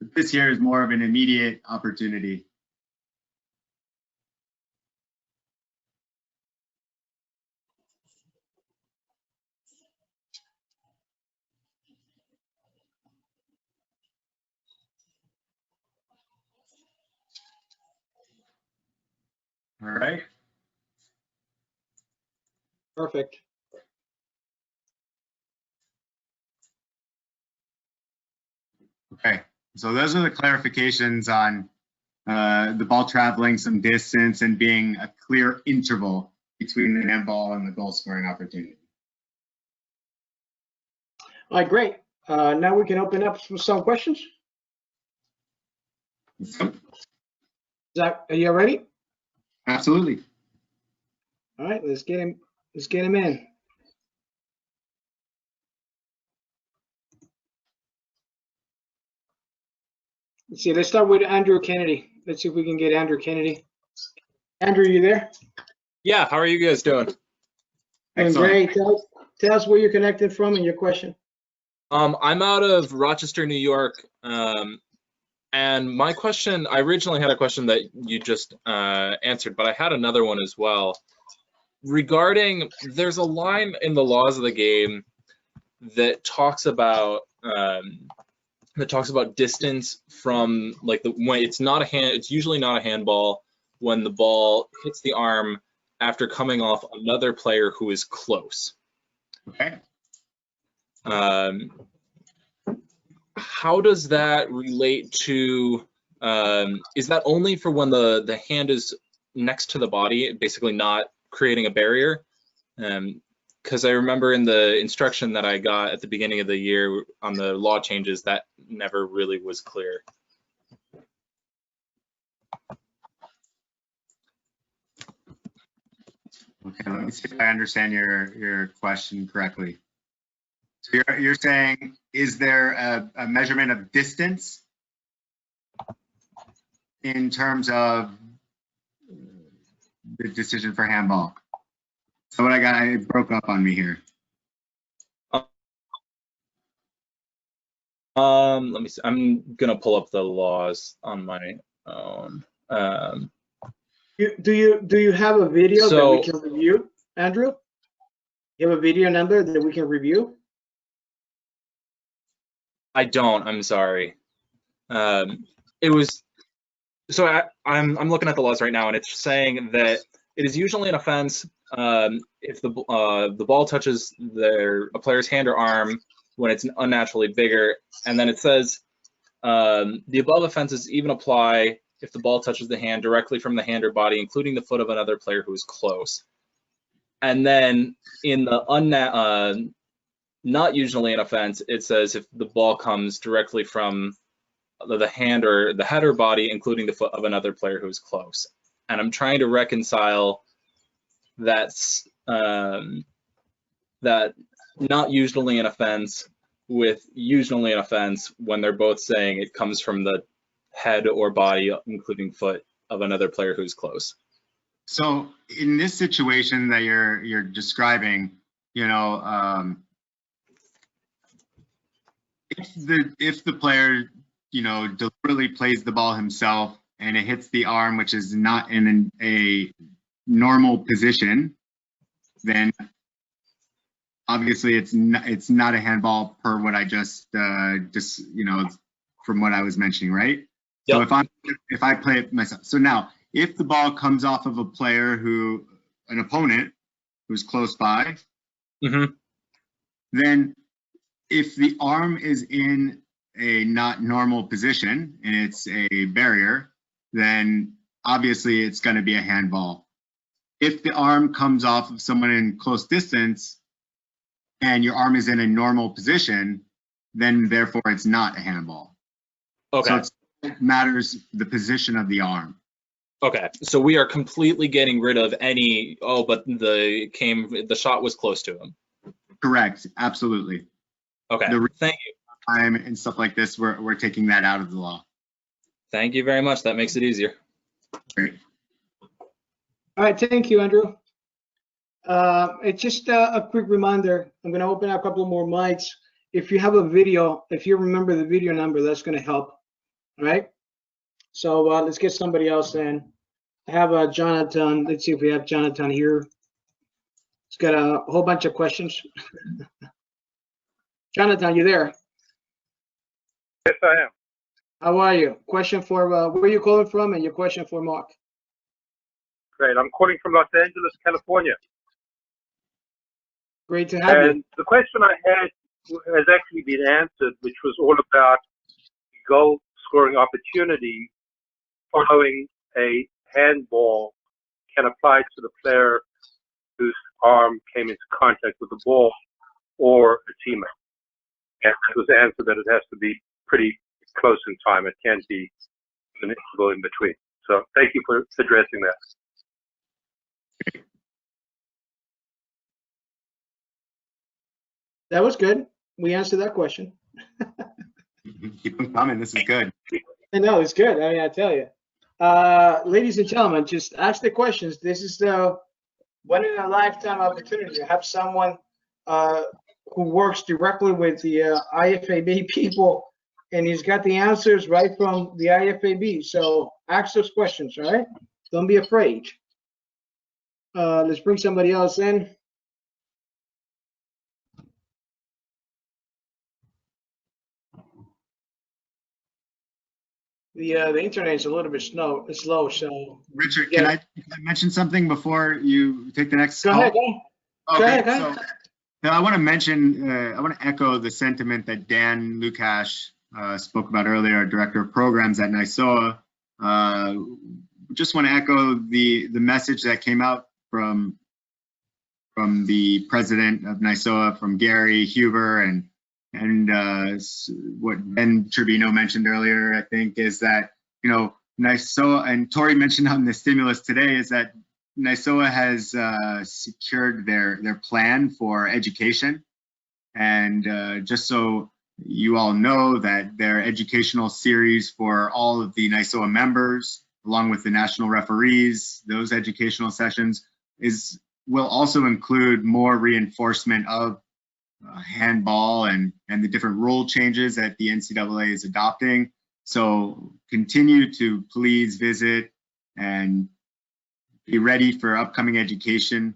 But this here is more of an immediate opportunity. All right. Perfect. Okay, so those are the clarifications on the ball traveling some distance and being a clear interval between the handball and the goal scoring opportunity. All right, great. Now we can open up for some questions. Zach, are you ready? Absolutely. All right, let's get him in. Let's see, let's start with Andrew Kennedy. Let's see if we can get Andrew Kennedy. Andrew, you there? Yeah, how are you guys doing? Doing great. Tell us where you're connected from and your question. I'm out of Rochester, New York, and my question, I originally had a question that you just answered, but I had another one as well. Regarding, there's a line in the laws of the game that talks about distance from, like, when it's not a hand, it's usually not a handball when the ball hits the arm after coming off another player who is close. Okay. How does that relate to, is that only for when the hand is next to the body, basically not creating a barrier? Because I remember in the instruction that I got at the beginning of the year on the law changes, that never really was clear. Okay, let me see if I understand your question correctly. So you're saying, is there a measurement of distance in terms of the decision for handball? So what I got, it broke up on me here. Let me see. I'm gonna pull up the laws on my own. Do you have a video that we can review, Andrew? You have a video number that we can review? I don't. I'm sorry. It was. So I'm looking at the laws right now, and it's saying that it is usually an offense if the ball touches a player's hand or arm when it's unnaturally bigger, and then it says the above offenses even apply if the ball touches the hand directly from the hand or body, including the foot of another player who is close. And then in the not usually an offense, it says if the ball comes directly from the hand or the head or body, including the foot of another player who is close. And I'm trying to reconcile that not usually an offense with usually an offense when they're both saying it comes from the head or body, including foot of another player who's close. So in this situation that you're describing, you know, if the player, you know, deliberately plays the ball himself and it hits the arm, which is not in a normal position, then obviously it's not a handball per what I just you know, from what I was mentioning, right? Yep. So if I play it myself, so now if the ball comes off of a player an opponent who's close by, then if the arm is in a not normal position and it's a barrier, then obviously it's going to be a handball. If the arm comes off of someone in close distance and your arm is in a normal position, then therefore it's not a handball. Okay. So it matters the position of the arm. Okay, so we are completely getting rid of any, but the shot was close to him. Correct, absolutely. Okay, thank you. Time and stuff like this, we're taking that out of the law. Thank you very much. That makes it easier. Great. All right, thank you, Andrew. It's just a quick reminder. I'm going to open up a couple more mics. If you have a video, if you remember the video number, that's going to help. All right. So let's get somebody else in. I have Jonathan. Let's see if we have Jonathan here. He's got a whole bunch of questions. Jonathan, you there? Yes, I am. How are you? Question for where are you calling from, and your question for Mark? Great. I'm calling from Los Angeles, California. Great to have And you. the question I had has actually been answered, which was all about goal scoring opportunity following a handball can apply to the player whose arm came into contact with the ball or a teammate. And it was answered that it has to be pretty close in time. It can't be an interval in between. So thank you for addressing that. That was good. We answered that question. Keep them coming. This is good. I know, it's good. I mean, I tell you. Ladies and gentlemen, just ask the questions. This is the one in a lifetime opportunity to have someone who works directly with the IFAB people, and he's got the answers right from the IFAB. So ask those questions, all right? Don't be afraid. Let's bring somebody else in. The internet is a little bit slow, so Richard, Yeah. can I mention something before you take the next go call? ahead. Go ahead. So now I want to mention, I want to echo the sentiment that Dan Lukash spoke about earlier, our director of programs at NYSOA. Just want to echo the message that came out from the president of NYSOA, from Gary Huber, and what Ben Turbino mentioned earlier, I think, is that, you know, NYSOA, and Tori mentioned on the stimulus today, is that NYSOA has secured their plan for education. And just so you all know, that their educational series for all of the NYSOA members, along with the national referees, those educational sessions will also include more reinforcement of handball and the different rule changes that the NCAA is adopting. So continue to please visit and be ready for upcoming education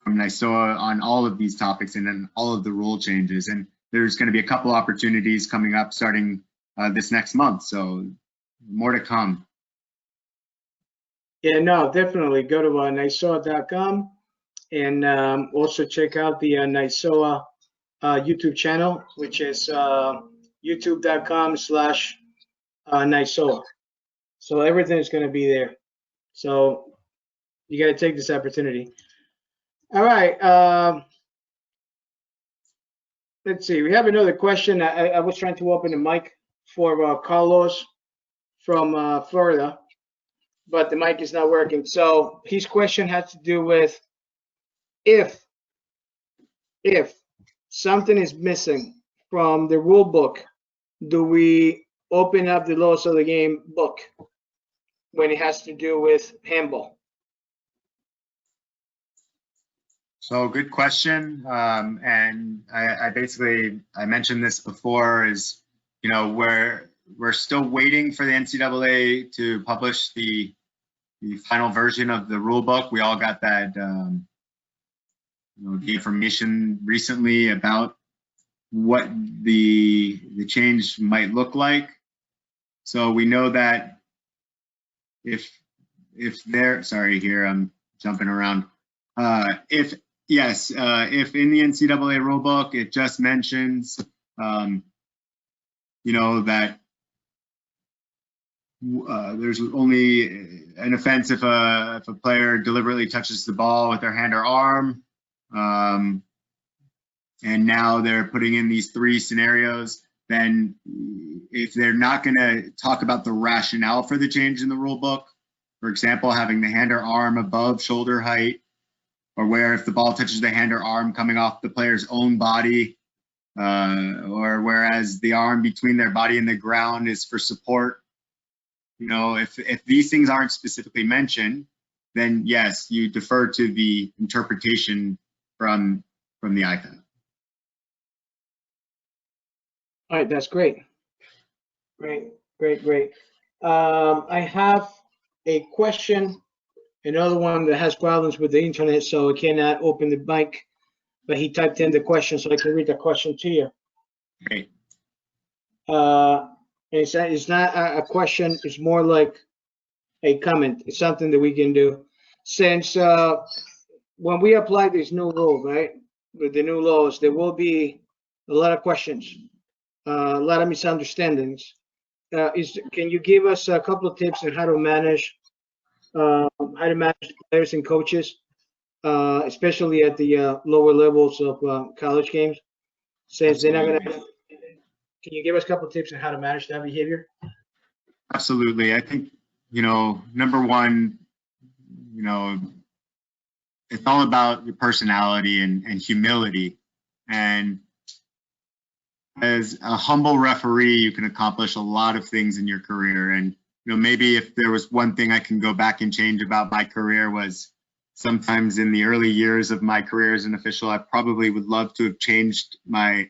from NYSOA on all of these topics and then all of the rule changes. And there's going to be a couple opportunities coming up starting this next month. So more to come. Yeah, no, definitely go to NYSOA.com and also check out the NYSOA YouTube channel, which is youtube.com/NYSOA. So everything is going to be there. So you got to take this opportunity. All right. Let's see. We have another question. I was trying to open the mic for Carlos from Florida, but the mic is not working. So his question has to do with if something is missing from the rule book, do we open up the laws of the game book when it has to do with handball? So good question. And I mentioned this before, is, you know, we're still waiting for the NCAA to publish the final version of the rule book. We all got that, the information recently about what the change might look like. So we know that if sorry, here I'm jumping around. If in the NCAA rulebook it just mentions, that there's only an offense if a player deliberately touches the ball with their hand or arm, and now they're putting in these 3 scenarios. Then if they're not going to talk about the rationale for the change in the rule book, for example, having the hand or arm above shoulder height, or where if the ball touches the hand or arm coming off the player's own body, or whereas the arm between their body and the ground is for support. If these things aren't specifically mentioned, then yes, you defer to the interpretation from the IFAB. All right, that's great. Great. I have a question, another one that has problems with the internet, so I cannot open the mic, but he typed in the question, so I can read the question to you. Great. It's not a question, it's more like a comment. It's something that we can do. Since when we apply these new rules, right, with the new laws, there will be a lot of questions, a lot of misunderstandings. Can you give us a couple of tips on how to manage players and coaches, especially at the lower levels of college games? Since they're not gonna. Can you give us a couple of tips on how to manage that behavior? Absolutely. I think, number one, it's all about your personality and humility. And as a humble referee, you can accomplish a lot of things in your career. And, maybe if there was one thing I can go back and change about my career was sometimes in the early years of my career as an official, I probably would love to have changed my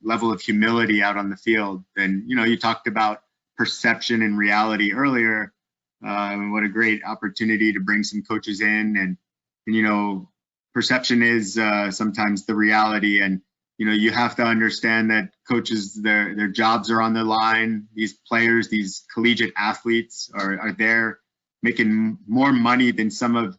level of humility out on the field. And, you talked about perception and reality earlier. What a great opportunity to bring some coaches in, and perception is sometimes the reality. And, you have to understand that coaches, their jobs are on the line. These players, these collegiate athletes are there making more money than some of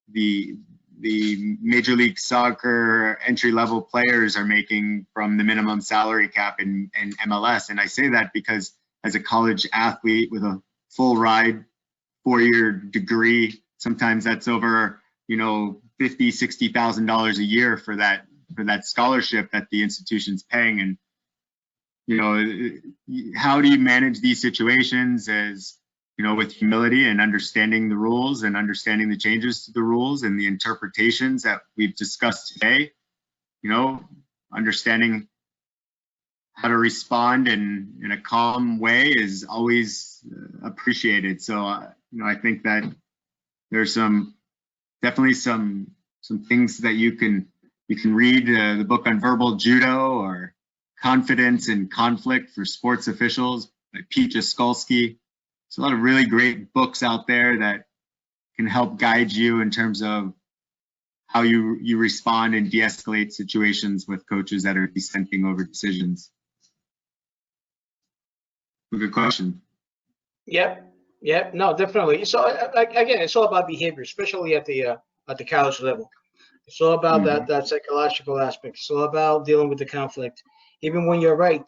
the Major League Soccer entry-level players are making from the minimum salary cap in MLS. And I say that because as a college athlete with a full ride 4-year degree, sometimes that's over, $50,000-$60,000 a year for that scholarship that the institution's paying. And, how do you manage these situations as, with humility and understanding the rules and understanding the changes to the rules and the interpretations that we've discussed today, understanding how to respond in a calm way is always appreciated. So, I think that there's definitely some things that you can read, the book on verbal judo or confidence and conflict for sports officials by Pete Jaskolski. There's a lot of really great books out there that can help guide you in terms of how you respond and de-escalate situations with coaches that are dissenting over decisions. Good question. Yep. No, definitely. So again, it's all about behavior, especially at the college level. It's all about that psychological aspect. It's all about dealing with the conflict. Even when you're right,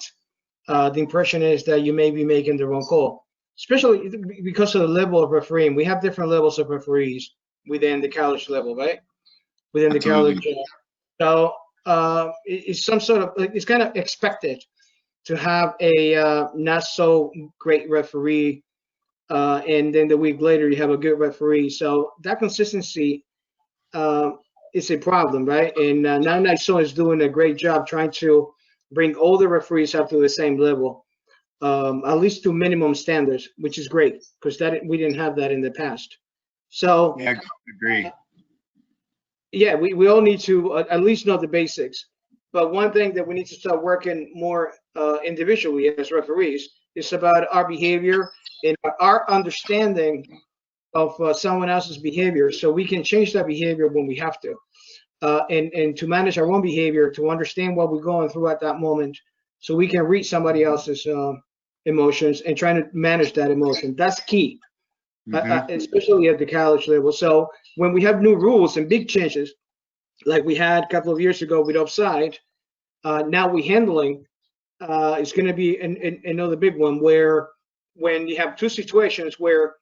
the impression is that you may be making the wrong call, especially because of the level of refereeing. We have different levels of referees within the college level, right? Within the college. So it's some sort of, it's kind of expected to have a not so great referee, and then the week later you have a good referee. So that consistency is a problem, right? And now NYSO is doing a great job trying to bring all the referees up to the same level, at least to minimum standards, which is great because we didn't have that in the past. So yeah, I agree. Yeah, we all need to at least know the basics. But one thing that we need to start working more individually as referees is about our behavior and our understanding of someone else's behavior, so we can change that behavior when we have to, and to manage our own behavior, to understand what we're going through at that moment, so we can read somebody else's emotions and trying to manage that emotion. That's key, especially at the college level. So when we have new rules and big changes, like we had a couple of years ago with offside, now we're handling. It's going to be another big one where when you have two situations where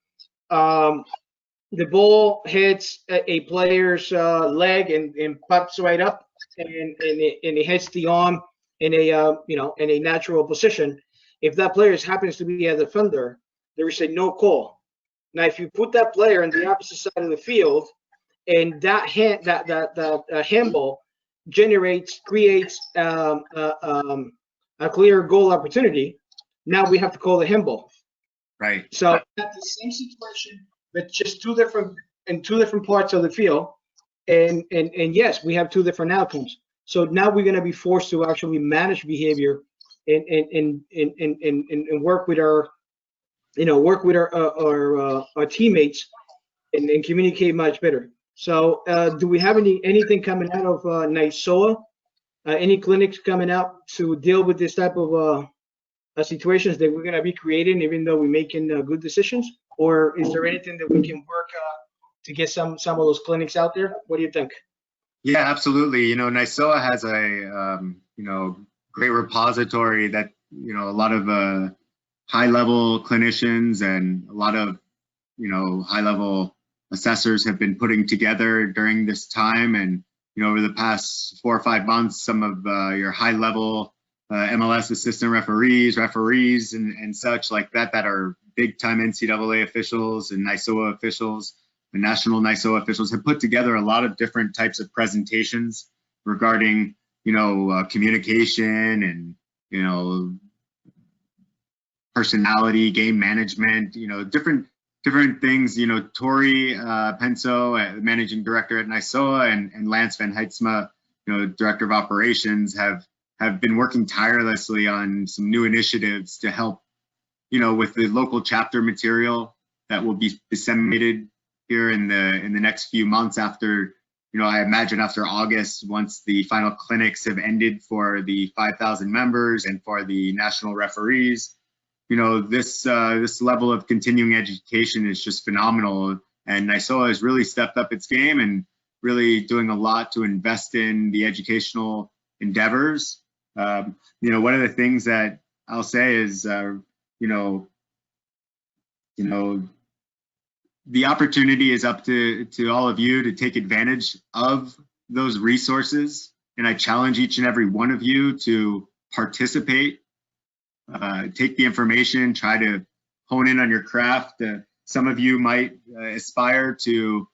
the ball hits a player's leg and pops right up, and it hits the arm in a natural position. If that player happens to be a defender, there is a no call. Now, if you put that player on the opposite side of the field, and that handball creates a clear goal opportunity, now we have to call the handball. Right. So at the same situation, but just two different in two different parts of the field, and yes, we have two different outcomes. So now we're going to be forced to actually manage behavior and work with our, work with our teammates and communicate much better. So do we have anything coming out of NYSOA? Any clinics coming out to deal with this type of situations that we're going to be creating, even though we're making good decisions? Or is there anything that we can work to get some of those clinics out there? What do you think? Yeah, absolutely. NYSOA has a great repository that a lot of high-level clinicians and a lot of high-level assessors have been putting together during this time. And over the past 4 or 5 months, some of your high-level MLS assistant referees, and such like that are big-time NCAA officials and NYSOA officials, the national NYSOA officials have put together a lot of different types of presentations regarding, communication and, personality, game management, different things. Tori Penso, managing director at NYSOA, and Lance Van Heidsma, director of operations, have been working tirelessly on some new initiatives to help, with the local chapter material that will be disseminated here in the next few months after, I imagine after August, once the final clinics have ended for the 5,000 members and for the national referees. This level of continuing education is just phenomenal, and NYSOA has really stepped up its game and really doing a lot to invest in the educational endeavors. One of the things that I'll say is, the opportunity is up to all of you to take advantage of those resources, and I challenge each and every one of you to participate. Take the information, try to hone in on your craft. Some of you might aspire to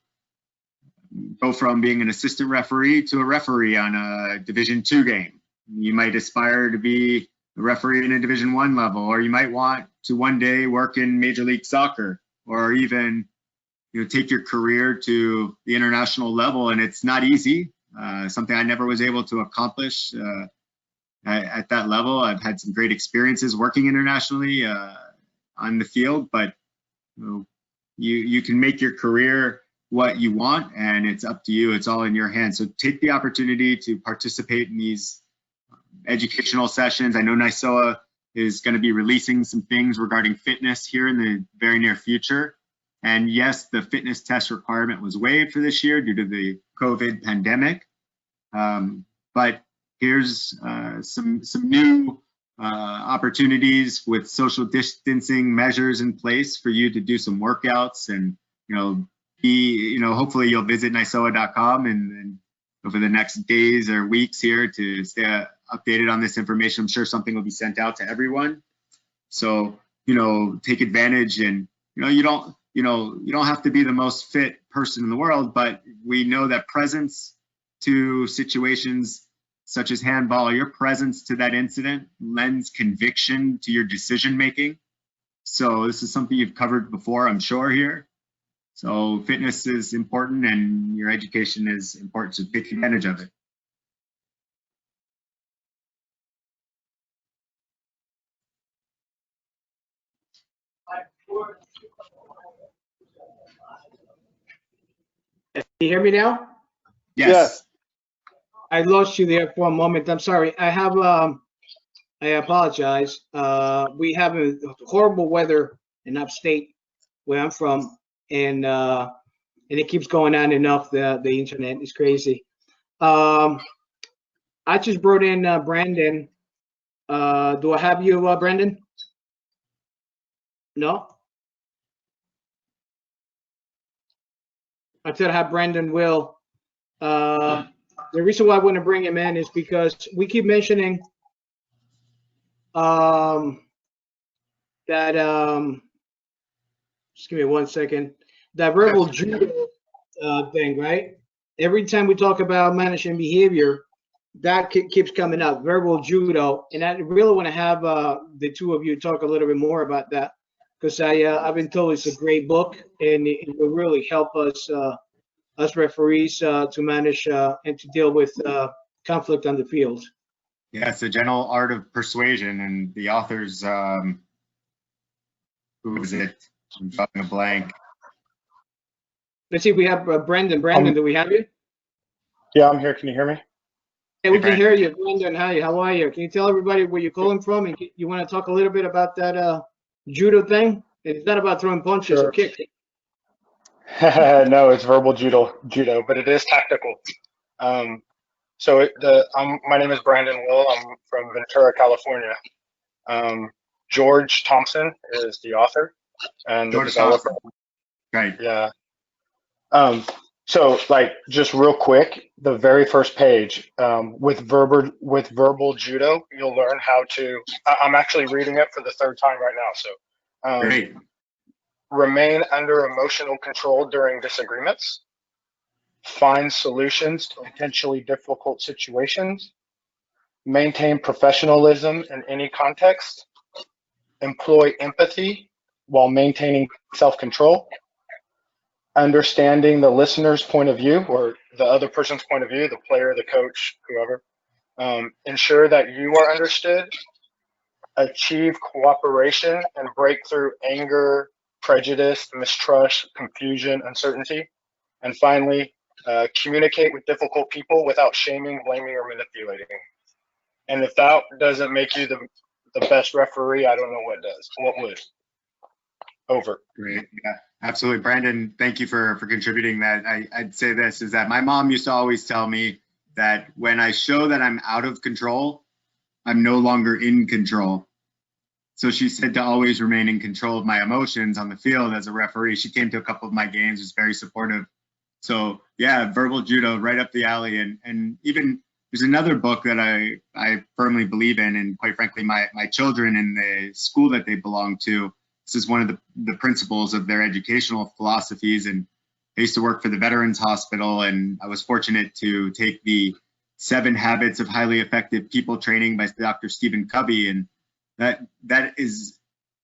go from being an assistant referee to a referee on a Division II game. You might aspire to be a referee in a Division I level, or you might want to one day work in Major League Soccer, or even take your career to the international level. And it's not easy, something I never was able to accomplish at that level. I've had some great experiences working internationally on the field, but you can make your career what you want, and it's up to you. It's all in your hands. So take the opportunity to participate in these educational sessions. I know NYSOA is going to be releasing some things regarding fitness here in the very near future. And yes, the fitness test requirement was waived for this year due to the COVID pandemic. But here's some new opportunities with social distancing measures in place for you to do some workouts, and hopefully you'll visit NYSOA.com and over the next days or weeks here to stay updated on this information. I'm sure something will be sent out to everyone. So take advantage, and you don't have to be the most fit person in the world, but we know that presence to situations such as handball, your presence to that incident lends conviction to your decision making. So this is something you've covered before, I'm sure, here. So fitness is important, and your education is important, so take advantage of it. Can you hear me now? Yes. I lost you there for a moment. I'm sorry. I apologize. We have a horrible weather in upstate where I'm from, and it keeps going on and off. The internet is crazy. I just brought in Brandon. Do I have you, Brandon? No? I said I have Brandon Will. The reason why I want to bring him in is because we keep mentioning that just give me 1 second, that verbal judo thing, right? Every time we talk about managing behavior, that keeps coming up, verbal judo, and I really want to have the two of you talk a little bit more about that, because I've been told it's a great book, and it will really help us referees to manage and to deal with conflict on the field. Yeah, it's the Gentle Art of Persuasion, and the author's who is it? I'm drawing a blank. Let's see if we have Brandon. Brandon, do we have you? Yeah, I'm here. Can you hear me? Yeah, we can hear you, Brandon. Hi, how are you? Can you tell everybody where you're calling from, and you want to talk a little bit about that judo thing? It's not about throwing punches or kicks. No, it's verbal judo, but it is tactical. My name is Brandon Will. I'm from Ventura, California. George Thompson is the author and the developer. Right. Yeah. So like just real quick, the very first page, with verbal judo, you'll learn how to, I'm actually reading it for the third time right now. So, Great. Remain under emotional control during disagreements, find solutions to potentially difficult situations, maintain professionalism in any context, employ empathy while maintaining self-control, understanding the listener's point of view or the other person's point of view, the player, the coach, whoever, ensure that you are understood, achieve cooperation and break through anger, prejudice, mistrust, confusion, uncertainty, and finally, communicate with difficult people without shaming, blaming, or manipulating. And if that doesn't make you the best referee, I don't know what does. What would? Over. Great. Yeah, absolutely. Brandon, thank you for contributing that. I'd say this is that my mom used to always tell me that when I show that I'm out of control, I'm no longer in control. So she said to always remain in control of my emotions on the field as a referee. She came to a couple of my games, was very supportive. So yeah, verbal judo right up the alley. And even there's another book that I firmly believe in, and quite frankly, my children in the school that they belong to, this is one of the principles of their educational philosophies. And I used to work for the Veterans Hospital, and I was fortunate to take the 7 Habits of Highly Effective People training by Dr. Stephen Covey. And that is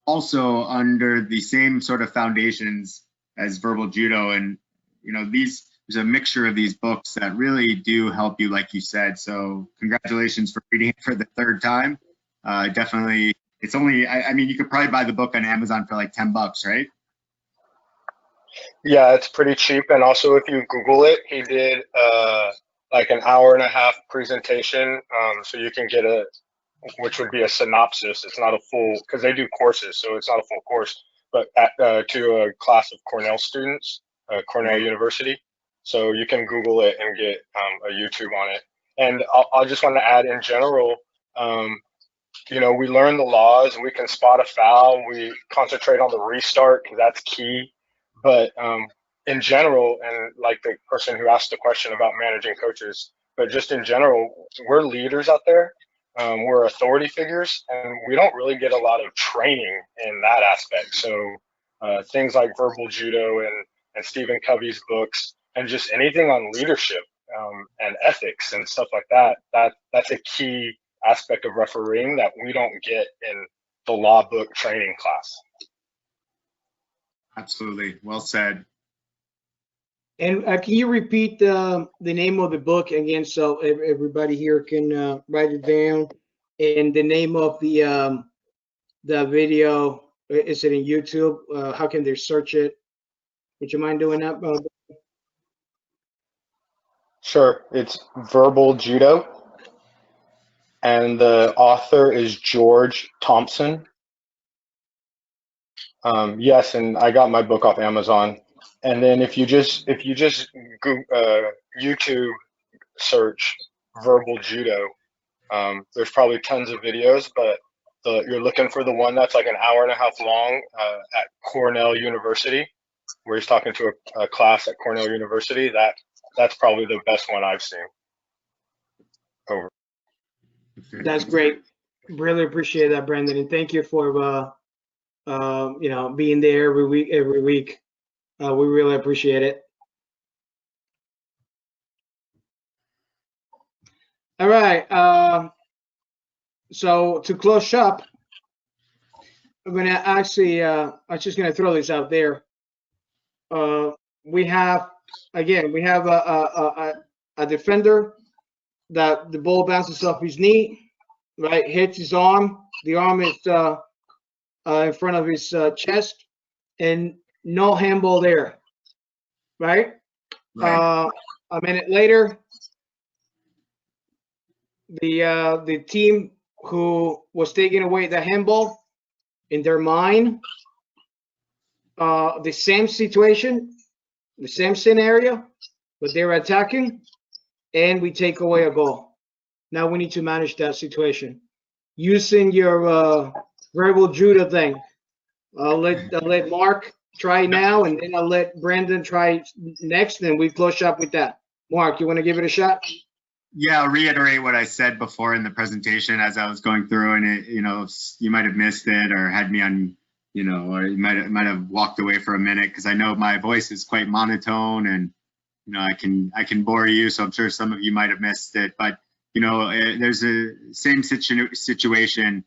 also under the same sort of foundations as verbal judo. And, you know, there's a mixture of these books that really do help you, like you said. So congratulations for reading it for the 3rd time. Definitely. It's only, I mean, you could probably buy the book on Amazon for like $10, right? Yeah, it's pretty cheap. And also if you Google it, he did like an 1.5-hour presentation. So you can get which would be a synopsis. It's not a full, because they do courses, so it's not a full course, but to a class of Cornell students, Cornell University. So you can Google it and get a YouTube on it. And I'll just want to add in general, you know, we learn the laws, we can spot a foul, we concentrate on the restart because that's key. But in general, and like the person who asked the question about managing coaches, but just in general, we're leaders out there. We're authority figures, and we don't really get a lot of training in that aspect. So things like verbal judo and Stephen Covey's books, and just anything on leadership and ethics and stuff like that, that's a key aspect of refereeing that we don't get in the law book training class. Absolutely. Well said. And can you repeat the name of the book again, so everybody here can write it down? And the name of the video, is it in YouTube? How can they search it? Would you mind doing that? Sure. It's Verbal Judo, and the author is George Thompson. Yes, and I got my book off Amazon. And then if you just Google, YouTube search verbal judo, there's probably tons of videos, but you're looking for the one that's like an 1.5 hours long at Cornell University, where he's talking to a class at Cornell University. That's probably the best one I've seen. Over. That's great. Really appreciate that, Brandon, and thank you for you know, being there every week. We really appreciate it. All right. So to close up, I'm gonna actually, I'm just gonna throw this out there. We have, again, we have a defender that the ball bounces off his knee, right? Hits his arm. The arm is in front of his chest, and no handball there, right? Right. A minute later, the team who was taking away the handball, in their mind, the same situation, the same scenario, but they're attacking, and we take away a goal. Now we need to manage that situation using your verbal judo thing. I'll let Mark try now, and then I'll let Brandon try next, and we close up with that. Mark, you want to give it a shot? Yeah, I'll reiterate what I said before in the presentation as I was going through, and it, you know, you might have missed it or had me on, you know, or you might have walked away for a minute because I know my voice is quite monotone, and you know, I can bore you, so I'm sure some of you might have missed it. But you know, there's a same situation.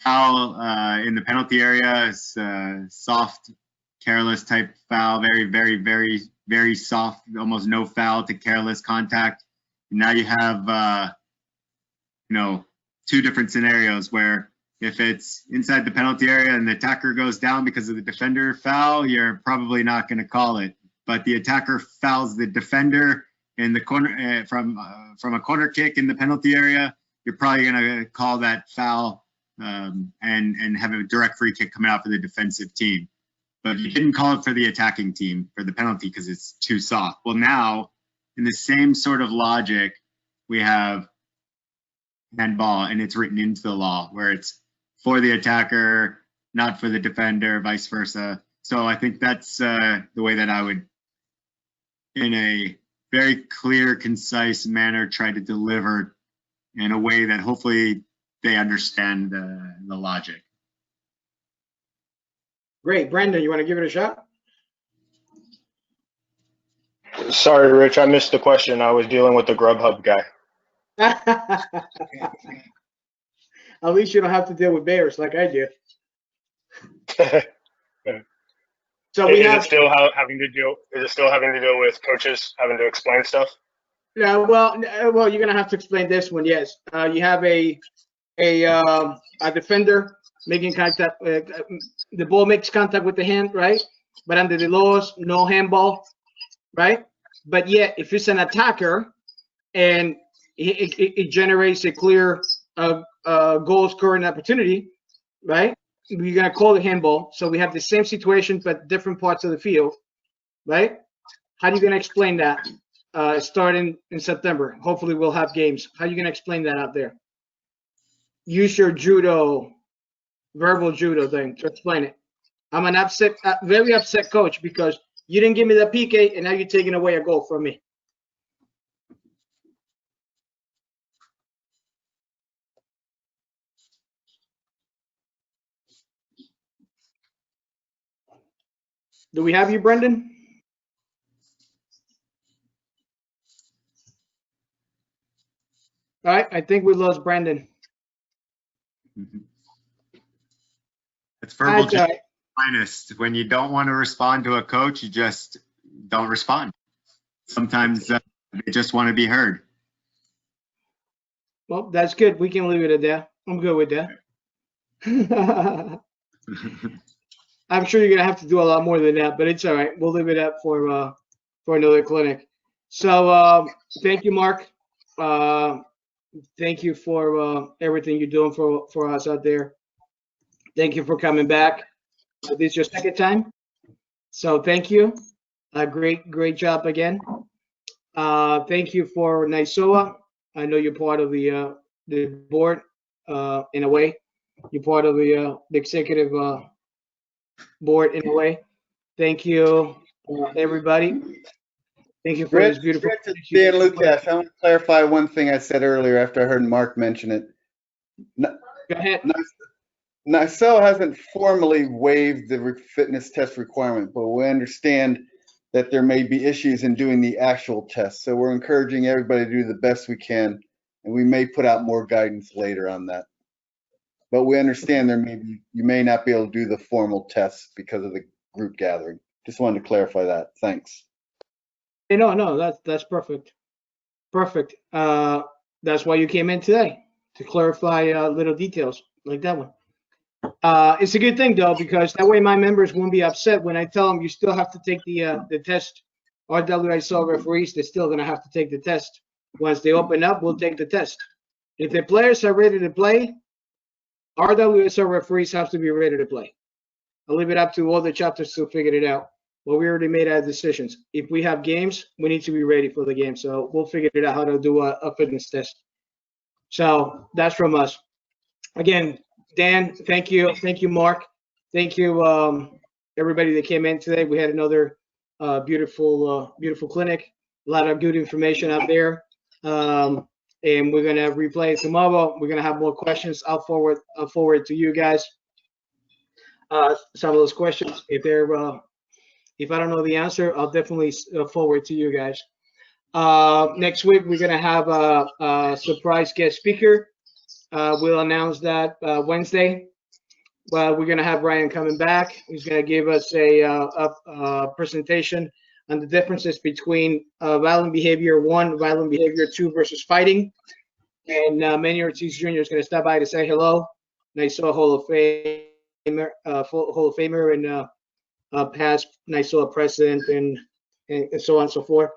Foul in the penalty area is soft, careless type foul, very soft, almost no foul to careless contact. And now you have, you know, two different scenarios where if it's inside the penalty area and the attacker goes down because of the defender foul, you're probably not going to call it. But the attacker fouls the defender in the corner from a corner kick in the penalty area, you're probably going to call that foul and have a direct free kick coming out for the defensive team. But you didn't call it for the attacking team for the penalty because it's too soft. Well, now in the same sort of logic, we have handball, and it's written into the law where it's for the attacker, not for the defender, vice versa. So I think that's the way that I would, in a very clear, concise manner, try to deliver in a way that hopefully they understand the logic. Great. Brandon, you want to give it a shot? Sorry, Rich, I missed the question. I was dealing with the Grubhub guy. At least you don't have to deal with bears like I do. So we have. Is it still having to deal with coaches having to explain stuff? Yeah, well, you're gonna have to explain this one. Yes, you have a defender making contact. The ball makes contact with the hand, right? But under the laws, no handball, right? But yet, if it's an attacker and it generates a clear goal scoring opportunity, right? We're gonna call it handball. So we have the same situation but different parts of the field, right? How are you gonna explain that? Starting in September, hopefully we'll have games. How are you gonna explain that out there? Use your verbal judo thing to explain it. I'm an very upset coach because you didn't give me the PK and now you're taking away a goal from me. Do we have you, Brendan? All right, I think we lost Brendan. It's verbal minus. When you don't want to respond to a coach, you just don't respond. Sometimes they just want to be heard. Well, that's good. We can leave it at that. I'm good with that. I'm sure you're gonna have to do a lot more than that, but it's all right. We'll leave it up for another clinic. So thank you, Mark. Thank you for everything you're doing for us out there. Thank you for coming back. This is your second time, so thank you. Great job again. Thank you for RWISOA. I know you're part of the board in a way. You're part of the executive board in a way. Thank you, everybody. Thank you for this beautiful. Dan Lucas, I want to clarify one thing I said earlier after I heard Mark mention it. Go ahead. RWISOA hasn't formally waived the fitness test requirement, but we understand that there may be issues in doing the actual test. So we're encouraging everybody to do the best we can, and we may put out more guidance later on that. but we understand you may not be able to do the formal tests because of the group gathering. Just wanted to clarify that. Thanks. Hey, no, that's perfect. Perfect. That's why you came in today, to clarify little details like that one. It's a good thing though, because that way my members won't be upset when I tell them you still have to take the test. RWISO referees, they're still gonna have to take the test. Once they open up, we'll take the test. If the players are ready to play, RWISO referees have to be ready to play. I'll leave it up to all the chapters to figure it out. But we already made our decisions. If we have games, we need to be ready for the game. So we'll figure it out how to do a fitness test. So that's from us. Again, Dan, thank you. Thank you, Mark. Thank you, everybody that came in today. We had another beautiful clinic. A lot of good information out there. And we're gonna replay it tomorrow. We're gonna have more questions. I'll forward to you guys some of those questions. If I don't know the answer, I'll definitely forward to you guys. Next week we're gonna have a surprise guest speaker. We'll announce that Wednesday. Well, we're gonna have Ryan coming back. He's gonna give us a presentation on the differences between violent behavior 1, violent behavior 2 versus fighting. And Manny Ortiz Jr. is gonna stop by to say hello. NYSOA Hall of Famer and past NYSOA president and so on and so forth.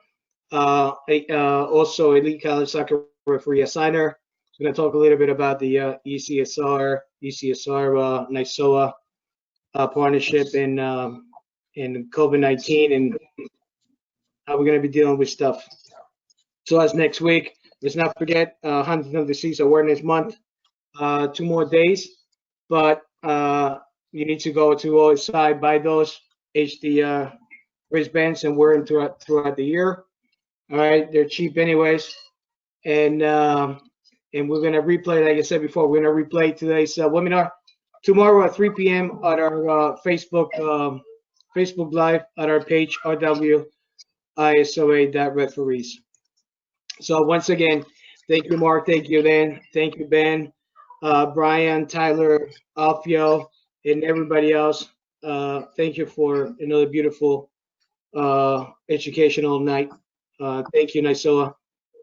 Also elite college soccer referee assigner. We're going to talk a little bit about the ECSR NYSOA partnership in COVID-19 and how we're going to be dealing with stuff. So that's next week. Let's not forget Huntington's Disease Awareness Month. 2 more days, but you need to go to OSI, buy those HD wristbands and wear them throughout the year. All right, they're cheap anyways, and we're gonna replay, like I said before, we're gonna replay today's webinar tomorrow at 3 p.m. at our Facebook Live at our page RWISOA.referees. So once again, thank you, Mark. Thank you, Dan. Thank you, Ben, Brian, Tyler, Alfio, and everybody else. Thank you for another beautiful educational night. Thank you, NYSOA.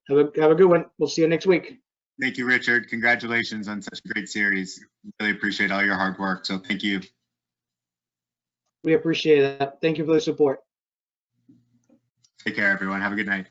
Have a good one. We'll see you next week. Thank you, Richard. Congratulations on such a great series. Really appreciate all your hard work. So thank you. We appreciate that. Thank you for the support. Take care, everyone. Have a good night.